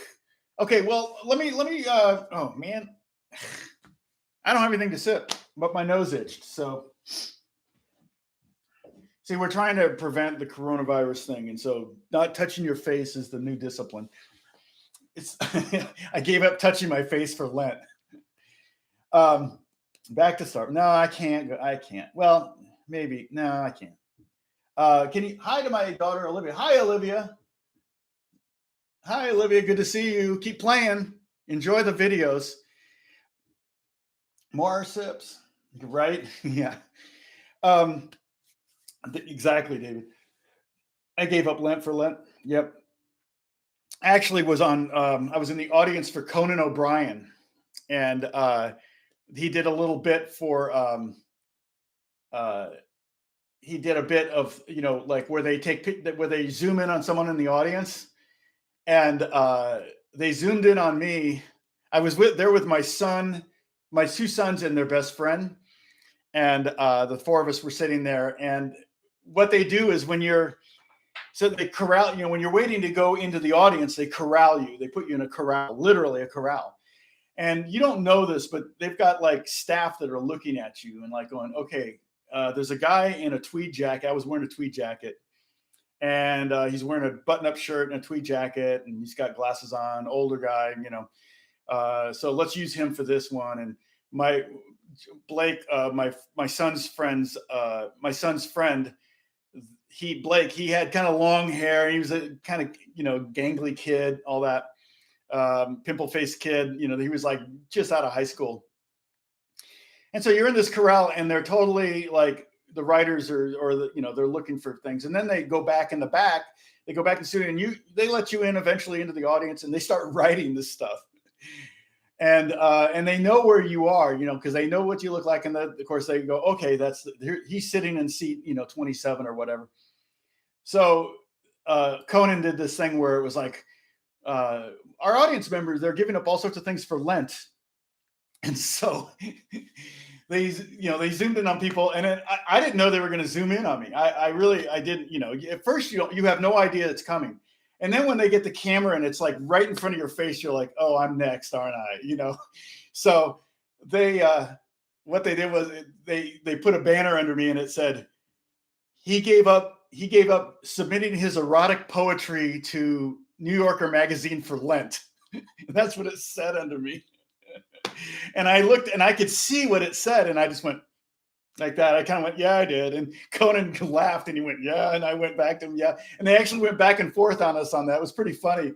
Speaker 1: Okay. Well, let me. Oh man, I don't have anything to sip, but my nose itched. So, see, we're trying to prevent the coronavirus thing, and so not touching your face is the new discipline. It's. I gave up touching my face for Lent. Back to start. No, I can't. I can't. Well, maybe. No, I can't. Can you hi to my daughter Olivia? Hi, Olivia. Hi, Olivia. Good to see you. Keep playing. Enjoy the videos. More sips, right? Yeah. Exactly, David. I gave up Lent for Lent. Yep. I actually was on. I was in the audience for Conan O'Brien, and he did a little bit for. He did a bit of, like where they zoom in on someone in the audience, and they zoomed in on me. I was there with my son, my two sons and their best friend. And the four of us were sitting there. And what they do is they corral, when you're waiting to go into the audience, they corral you. They put you in a corral, literally a corral. And you don't know this, but they've got like staff that are looking at you and like going, okay, there's a guy in a tweed jacket. I was wearing a tweed jacket, and he's wearing a button-up shirt and a tweed jacket, and he's got glasses on. Older guy, So let's use him for this one. And Blake, my son's friend, Blake, he had kind of long hair. He was a kind of gangly kid, all that, pimple-faced kid. He was like just out of high school. And so you're in this corral, and they're totally like the writers they're looking for things. And then they go back in the back. They go back in the studio, and they let you in eventually into the audience, and they start writing this stuff. And they know where you are, because they know what you look like. And of course they go, okay, he's sitting in seat 27 or whatever. So Conan did this thing where it was like our audience members, they're giving up all sorts of things for Lent. And so they zoomed in on people, and I didn't know they were going to zoom in on me. I didn't, at first you have no idea it's coming. And then when they get the camera and it's like right in front of your face, you're like, oh, I'm next, aren't I? So what they did was they put a banner under me, and it said, he gave up submitting his erotic poetry to New Yorker magazine for Lent. That's what it said under me. And I looked, and I could see what it said, and I just went like that. I kind of went, yeah, I did. And Conan laughed, and he went, yeah. And I went back to him, yeah. And they actually went back and forth on us on that. It was pretty funny.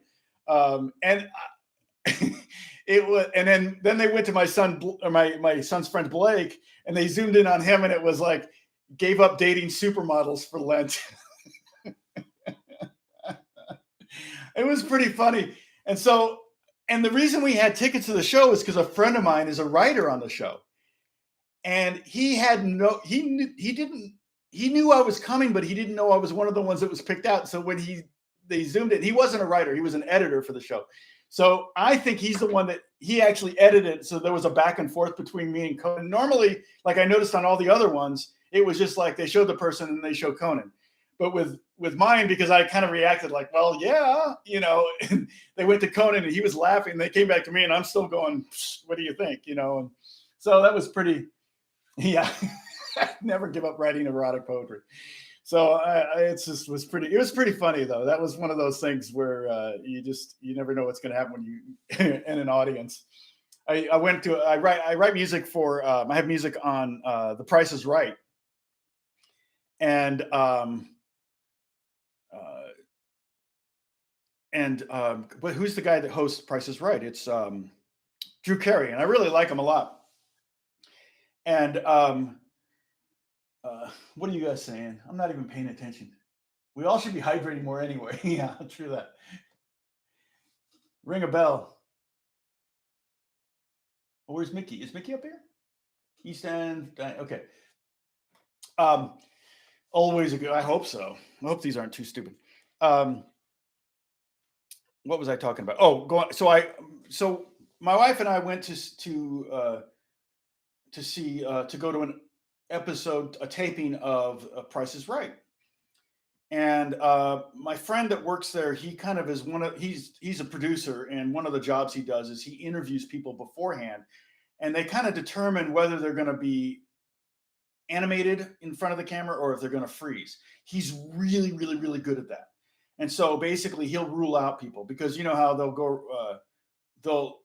Speaker 1: It was, and then they went to my son, or my son's friend Blake, and they zoomed in on him, and it was like, gave up dating supermodels for Lent. It was pretty funny. And the reason we had tickets to the show is because a friend of mine is a writer on the show. And he knew I was coming, but he didn't know I was one of the ones that was picked out. So when they zoomed in, he wasn't a writer, he was an editor for the show. So I think he's the one that he actually edited. So there was a back and forth between me and Conan. Normally, like I noticed on all the other ones, it was just like they showed the person and they show Conan. But with mine, because I kind of reacted like, well, yeah, and they went to Conan and he was laughing. They came back to me and I'm still going, what do you think? And so that was pretty, yeah, never give up writing erotic poetry. So it was pretty funny though. That was one of those things where you never know what's going to happen when you in an audience. I write music for, I have music on The Price is Right. And, uh, but who's the guy that hosts Price is Right? It's Drew Carey, and I really like him a lot. And what are you guys saying? I'm not even paying attention. We all should be hydrating more anyway. Yeah, true that. Ring a bell. Oh, where's Mickey? Is Mickey up here? East End. Okay. Always a good. I hope so. I hope these aren't too stupid. What was I talking about? Oh, so my wife and I went to go to an episode, a taping of Price is Right. And my friend that works there, he kind of is he's a producer, and one of the jobs he does is he interviews people beforehand, and they kind of determine whether they're going to be animated in front of the camera or if they're going to freeze. He's really, really, really good at that. And so basically, he'll rule out people, because you know how they'll go, they'll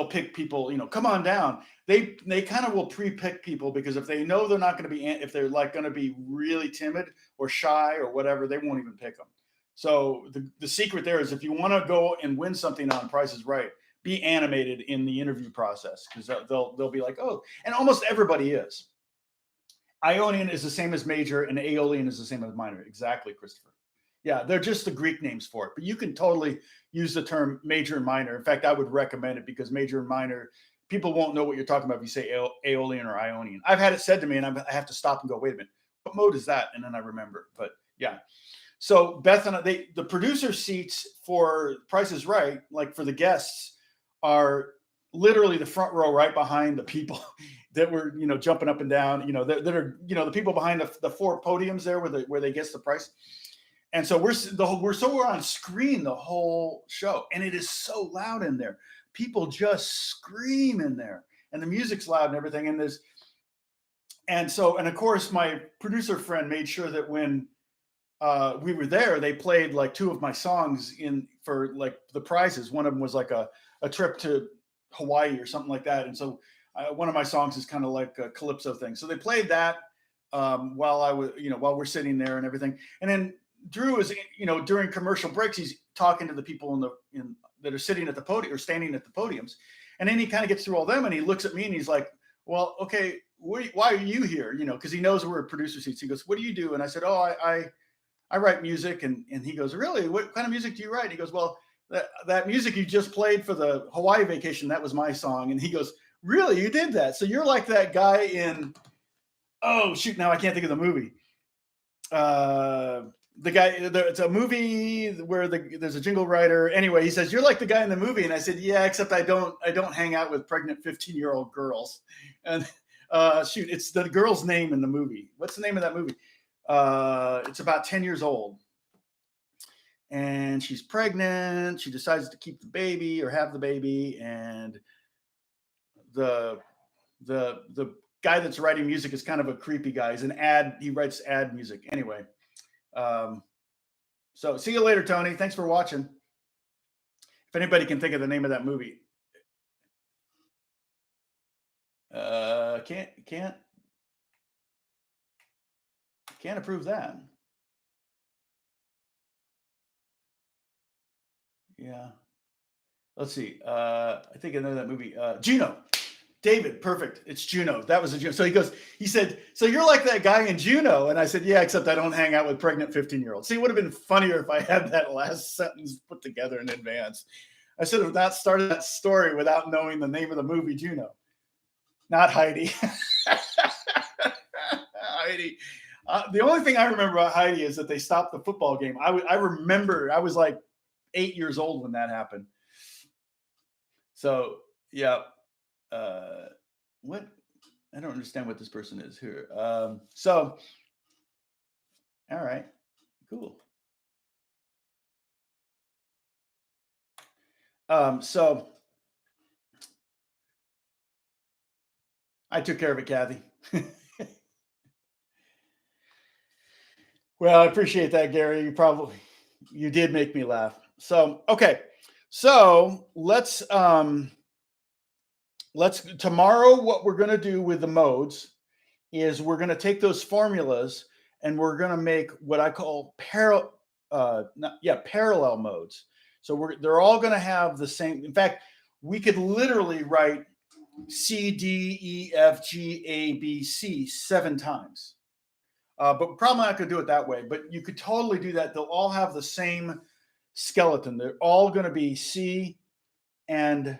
Speaker 1: pick people, come on down. They kind of will pre-pick people, because if they know they're not going to be, if they're like going to be really timid or shy or whatever, they won't even pick them. So the secret there is, if you want to go and win something on Price is Right, be animated in the interview process, because they'll be like, oh, and almost everybody is. Ionian is the same as major, and Aeolian is the same as minor. Exactly, Christopher. Yeah, they're just the Greek names for it, but you can totally use the term major and minor. In fact, I would recommend it, because major and minor, people won't know what you're talking about if you say Aeolian or Ionian. I've had it said to me, and I have to stop and go, wait a minute, what mode is that? And then I remember. But yeah. So Beth and the producer seats for Price is Right, like for the guests, are literally the front row right behind the people that were, jumping up and down, that are, the people behind the four podiums there where they guess the price. And so we're on screen the whole show, and it is so loud in there. People just scream in there, and the music's loud and everything. And of course, my producer friend made sure that when we were there, they played like two of my songs for like the prizes. One of them was like a trip to Hawaii or something like that. And so one of my songs is kind of like a calypso thing. So they played that while we're sitting there and everything. And then Drew is, during commercial breaks, he's talking to the people that are sitting at the podium or standing at the podiums. And then he kind of gets through all them, and he looks at me and he's like, well, okay, why are you here? Because he knows we're producer seats. He goes, what do you do? And I said, oh, I write music. And he goes, really? What kind of music do you write? And he goes, well, that music you just played for the Hawaii vacation, that was my song. And he goes, really? You did that? So you're like that guy in, oh, shoot, now I can't think of the movie. The guy, it's a movie where there's a jingle writer. Anyway, he says, you're like the guy in the movie. And I said, yeah, except I don't hang out with pregnant 15-year-old girls. And shoot, it's the girl's name in the movie. What's the name of that movie? It's about 10 years old. And she's pregnant. She decides to keep the baby or have the baby. And the guy that's writing music is kind of a creepy guy. He writes ad music. Anyway. So see you later, Tony. Thanks for watching. If anybody can think of the name of that movie. Can't approve that. Yeah. Let's see. I think I know that movie. Juno. David, perfect. It's Juno. That was a Juno. So he said, so you're like that guy in Juno. And I said, yeah, except I don't hang out with pregnant 15-year-olds. See, it would have been funnier if I had that last sentence put together in advance. I should have not started that story without knowing the name of the movie Juno. Not Heidi. Heidi. The only thing I remember about Heidi is that they stopped the football game. I remember I was like 8 years old when that happened. So, yeah. What? I don't understand what this person is here. So, all right, cool. So I took care of it, Kathy. Well, I appreciate that, Gary. You did make me laugh. So, okay. So let's, Tomorrow, what we're going to do with the modes is we're going to take those formulas and we're going to make what I call parallel modes. So they're all going to have the same. In fact, we could literally write C, D, E, F, G, A, B, C 7 times. But we're probably not going to do it that way. But you could totally do that. They'll all have the same skeleton. They're all going to be C and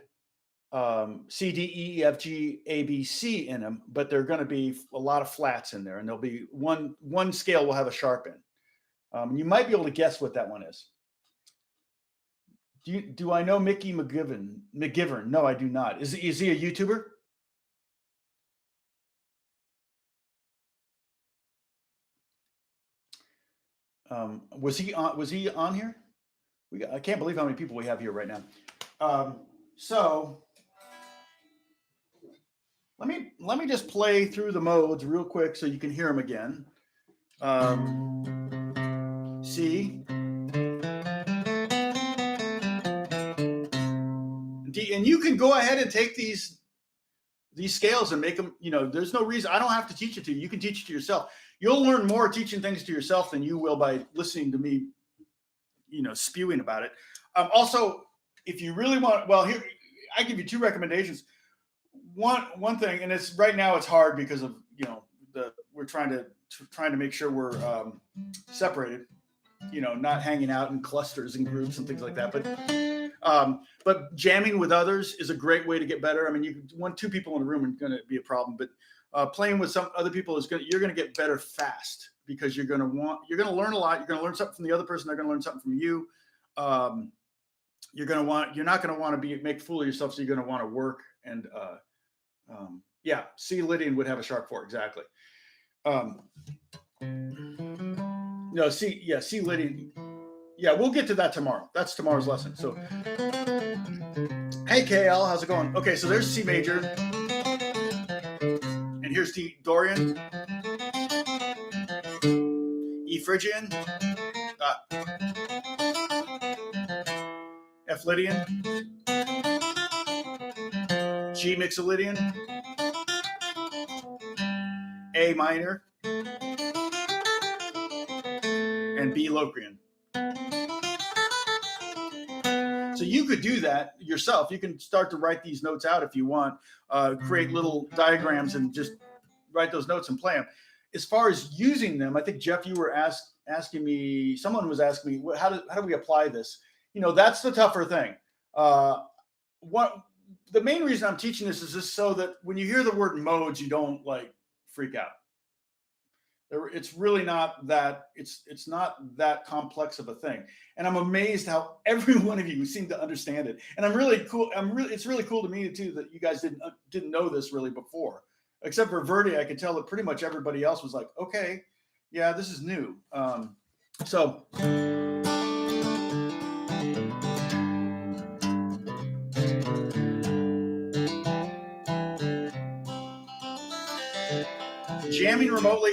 Speaker 1: C, D, E, F, G, A, B, C in them, but they're going to be a lot of flats in there, and there'll be one scale will have a sharp in. You might be able to guess what that one is. Do I know Mickey McGivern? No, I do not. Is he a YouTuber? Was he on here? I can't believe how many people we have here right now. So let me just play through the modes real quick so you can hear them again. C, D, and you can go ahead and take these scales and make them. There's no reason. I don't have to teach it to you. You can teach it to yourself. You'll learn more teaching things to yourself than you will by listening to me, spewing about it. Also, if you really want, well, here I give you 2 recommendations. One thing, and it's right now it's hard because of we're trying to make sure we're separated, not hanging out in clusters and groups and things like that. But jamming with others is a great way to get better. I mean, 2 people in a room are going to be a problem, but playing with some other people you're going to get better fast because you're going to learn a lot. You're going to learn something from the other person. They're going to learn something from you. You're not going to want to make a fool of yourself. So you're going to want to work and, C Lydian would have a sharp 4. Exactly. C Lydian. Yeah, we'll get to that tomorrow. That's tomorrow's lesson. So, hey, KL, how's it going? Okay, so there's C major. And here's D Dorian. E Phrygian. F Lydian. G Mixolydian. A minor. And B Locrian. So you could do that yourself. You can start to write these notes out if you want, create little diagrams and just write those notes and play them. As far as using them, I think, Jeff, you were asking me, someone was asking me, how do we apply this? That's the tougher thing. The main reason I'm teaching this is just so that when you hear the word modes, you don't freak out. It's really not that it's not that complex of a thing, and I'm amazed how every one of you seem to understand it. And it's really cool to me too that you guys didn't know this really before, except for Verdi. I could tell that pretty much everybody else was like, okay, yeah, this is new. So jamming remotely.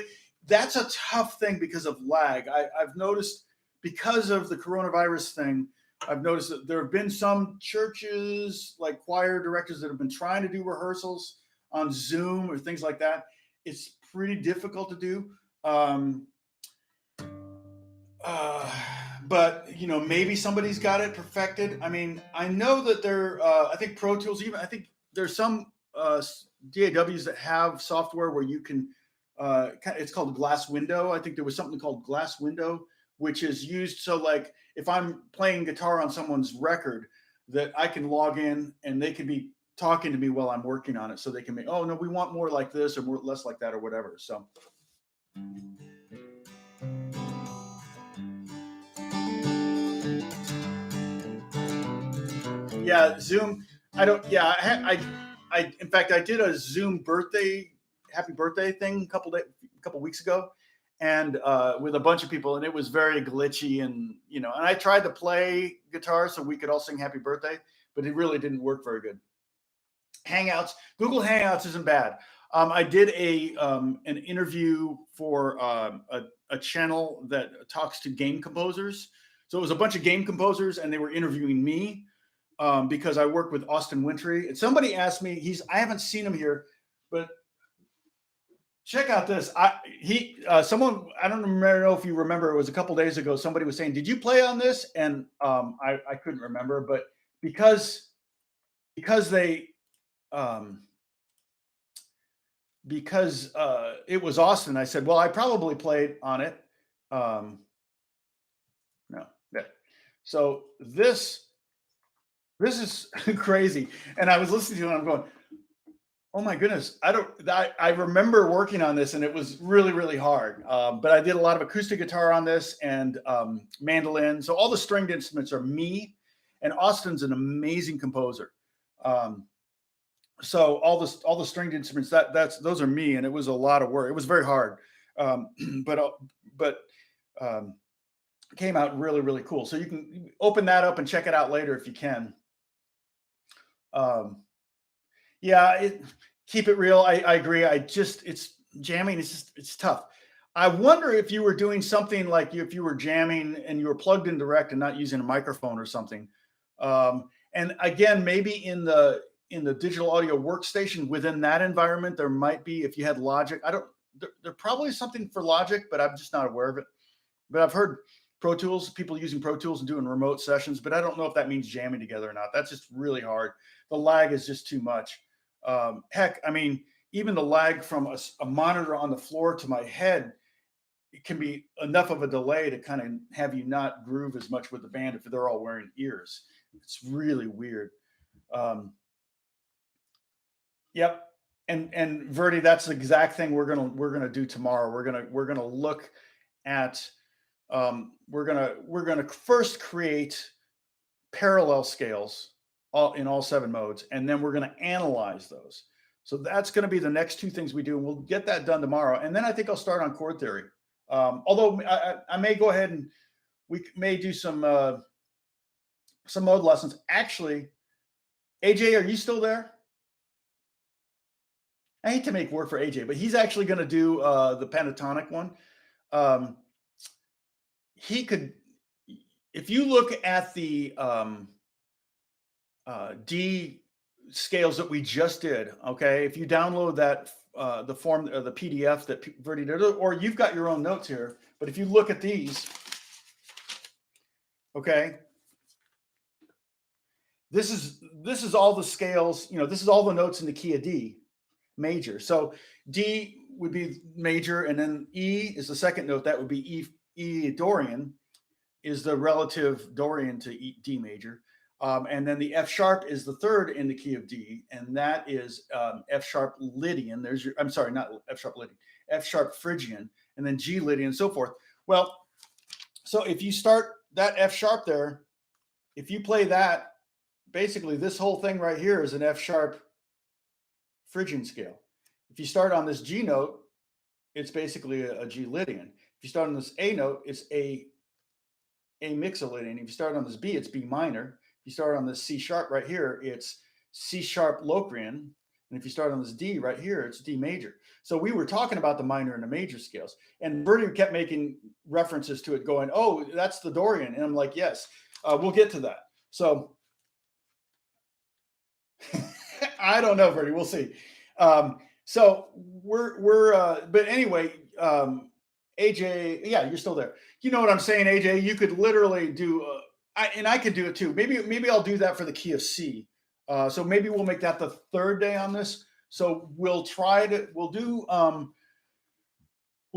Speaker 1: That's a tough thing because of lag. I've noticed because of the coronavirus thing, I've noticed that there have been some churches, like choir directors, that have been trying to do rehearsals on Zoom or things like that. It's pretty difficult to do. But maybe somebody's got it perfected. I mean, I know that I think Pro Tools, I think there's some DAWs that have software where you can, it's called Glass Window. I think there was something called Glass Window, which is used so if I'm playing guitar on someone's record, that I can log in and they can be talking to me while I'm working on it, so they can make, oh no, we want more like this or more less like that or whatever. So yeah, Zoom. In fact, I did a Zoom happy birthday thing a couple weeks ago, and with a bunch of people, and it was very glitchy, and and I tried to play guitar so we could all sing happy birthday, but it really didn't work very good. Hangouts, Google Hangouts isn't bad. I did an interview for a channel that talks to game composers. So it was a bunch of game composers, and they were interviewing me. because I work with Austin Wintry. And somebody asked me, I haven't seen him here, but check out this. Someone, I don't know if you remember, it was a couple days ago, somebody was saying, did you play on this? And I couldn't remember, but because they, because it was Austin, I said, well, I probably played on it. No, yeah. So this is crazy. And I was listening to it and I'm going, oh my goodness. I remember working on this and it was really, really hard. But I did a lot of acoustic guitar on this and mandolin. So all the stringed instruments are me, and Austin's an amazing composer. So all the stringed instruments, those are me, and it was a lot of work. It was very hard. But came out really, really cool. So you can open that up and check it out later if you can. Yeah, keep it real. I agree. It's jamming. It's tough. I wonder if you were doing something like if you were jamming and you were plugged in direct and not using a microphone or something. And again, maybe in the digital audio workstation within that environment, there might be, if you had Logic, there probably is something for Logic, but I'm just not aware of it. But I've heard Pro Tools, people using Pro Tools and doing remote sessions, but I don't know if that means jamming together or not. That's just really hard. The lag is just too much. Heck, I mean, even the lag from a monitor on the floor to my head, it can be enough of a delay to kind of have you not groove as much with the band if they're all wearing ears. It's really weird. Yep. And Verdi, that's the exact thing we're gonna do tomorrow. We're gonna look at we're gonna first create parallel scales in all 7 modes, and then we're gonna analyze those. So that's gonna be the next 2 things we do, and we'll get that done tomorrow. And then I think I'll start on chord theory. Although I may go ahead and we may do some mode lessons. Actually, AJ, are you still there? I hate to make work for AJ, but he's actually going to do the pentatonic one. He could, if you look at the D scales that we just did, okay, if you download that, the form, the PDF that Verdi did, or you've got your own notes here, but if you look at these, okay, this is all the scales, this is all the notes in the key of D major. So D would be major, and then E is the second note. That would be E Dorian is the relative Dorian to D major. And then the F sharp is the third in the key of D, and that is F sharp Lydian. I'm sorry, not F sharp Lydian, F sharp Phrygian, and then G Lydian, and so forth. Well, so if you start that F sharp there, if you play that, basically this whole thing right here is an F sharp Phrygian scale. If you start on this G note, it's basically a G Lydian. If you start on this A note, it's a Mixolydian. If you start on this B, it's B minor. If you start on this C sharp right here, it's C sharp Locrian. And if you start on this D right here, it's D major. So we were talking about the minor and the major scales. And Verdi kept making references to it going, oh, that's the Dorian. And I'm like, yes, we'll get to that. So I don't know, Verdi. We'll see. So but anyway, AJ, yeah, you're still there. You know what I'm saying, AJ? You could literally do, and I could do it too. Maybe I'll do that for the key of C. So maybe we'll make that the 3rd day on this. So we'll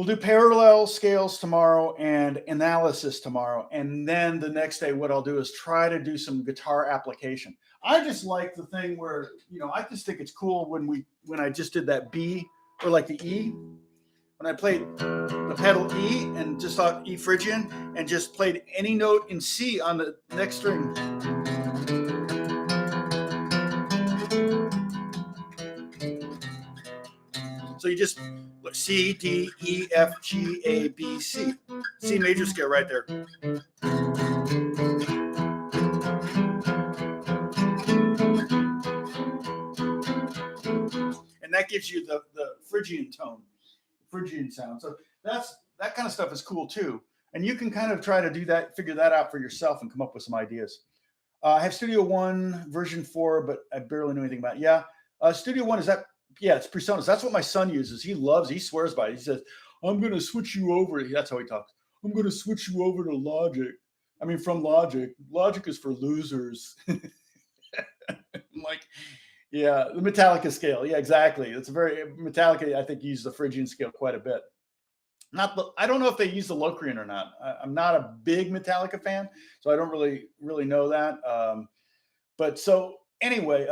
Speaker 1: do parallel scales tomorrow and analysis tomorrow. And then the next day, what I'll do is try to do some guitar application. I just like the thing where, I just think it's cool when I just did that B or like the E, when I played the pedal E and just thought E Phrygian and just played any note in C on the next string. So you just look C, D, E, F, G, A, B, C. C major scale right there. And that gives you the Phrygian tone, Phrygian sound. So that kind of stuff is cool too. And you can kind of try to do that, figure that out for yourself and come up with some ideas. I have Studio One version 4, but I barely know anything about it. Yeah. Studio One, is that? Yeah, it's PreSonus. That's what my son uses. He swears by it. He says, I'm going to switch you over. That's how he talks. I'm going to switch you over to Logic. I mean, from Logic. Logic is for losers. I'm like, yeah, the Metallica scale. Yeah, exactly. It's a very Metallica. I think uses the Phrygian scale quite a bit. I don't know if they use the Locrian or not. I'm not a big Metallica fan, so I don't really know that. But so anyway,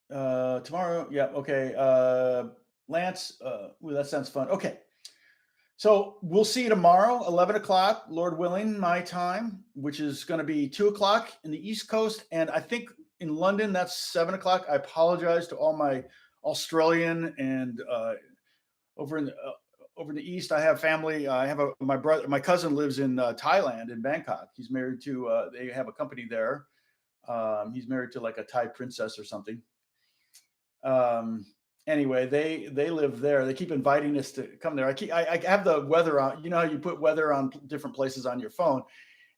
Speaker 1: tomorrow, yeah, okay. Lance, ooh, that sounds fun. Okay, so we'll see you tomorrow, 11 o'clock, Lord willing, my time, which is going to be 2 o'clock in the East Coast, and I think in London that's 7 o'clock. I apologize to all my Australian and over in the East. I have family. I have my cousin lives in Thailand, in Bangkok. He's married to. They have a company there. He's married to like a Thai princess or something. Anyway, they live there. They keep inviting us to come there. I have the weather on. You know how you put weather on different places on your phone,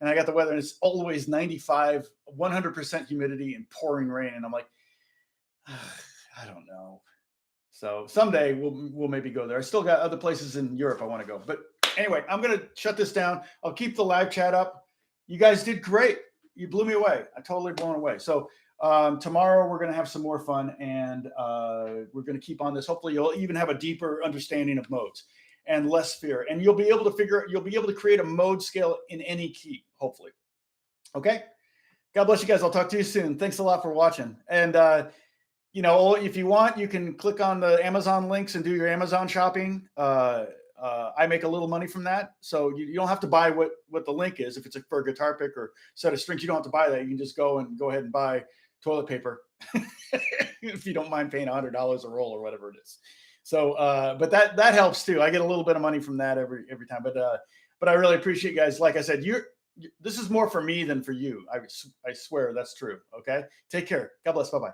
Speaker 1: and I got the weather, and it's always 95, 100% humidity and pouring rain, and I'm like, I don't know. So someday we'll maybe go there. I still got other places in Europe I want to go. But anyway, I'm going to shut this down. I'll keep the live chat up. You guys did great. You blew me away. I totally blown away. So tomorrow we're going to have some more fun, and we're going to keep on this. Hopefully you'll even have a deeper understanding of modes and less fear. And you'll be able to create a mode scale in any key, hopefully. Okay. God bless you guys. I'll talk to you soon. Thanks a lot for watching. And if you want, you can click on the Amazon links and do your Amazon shopping. I make a little money from that. So you don't have to buy what the link is. If it's for a guitar pick or set of strings, you don't have to buy that. You can just go ahead and buy toilet paper if you don't mind paying $100 a roll or whatever it is. So, but that helps too. I get a little bit of money from that every time. But I really appreciate you guys. Like I said, this is more for me than for you. I swear that's true. Okay. Take care. God bless. Bye-bye.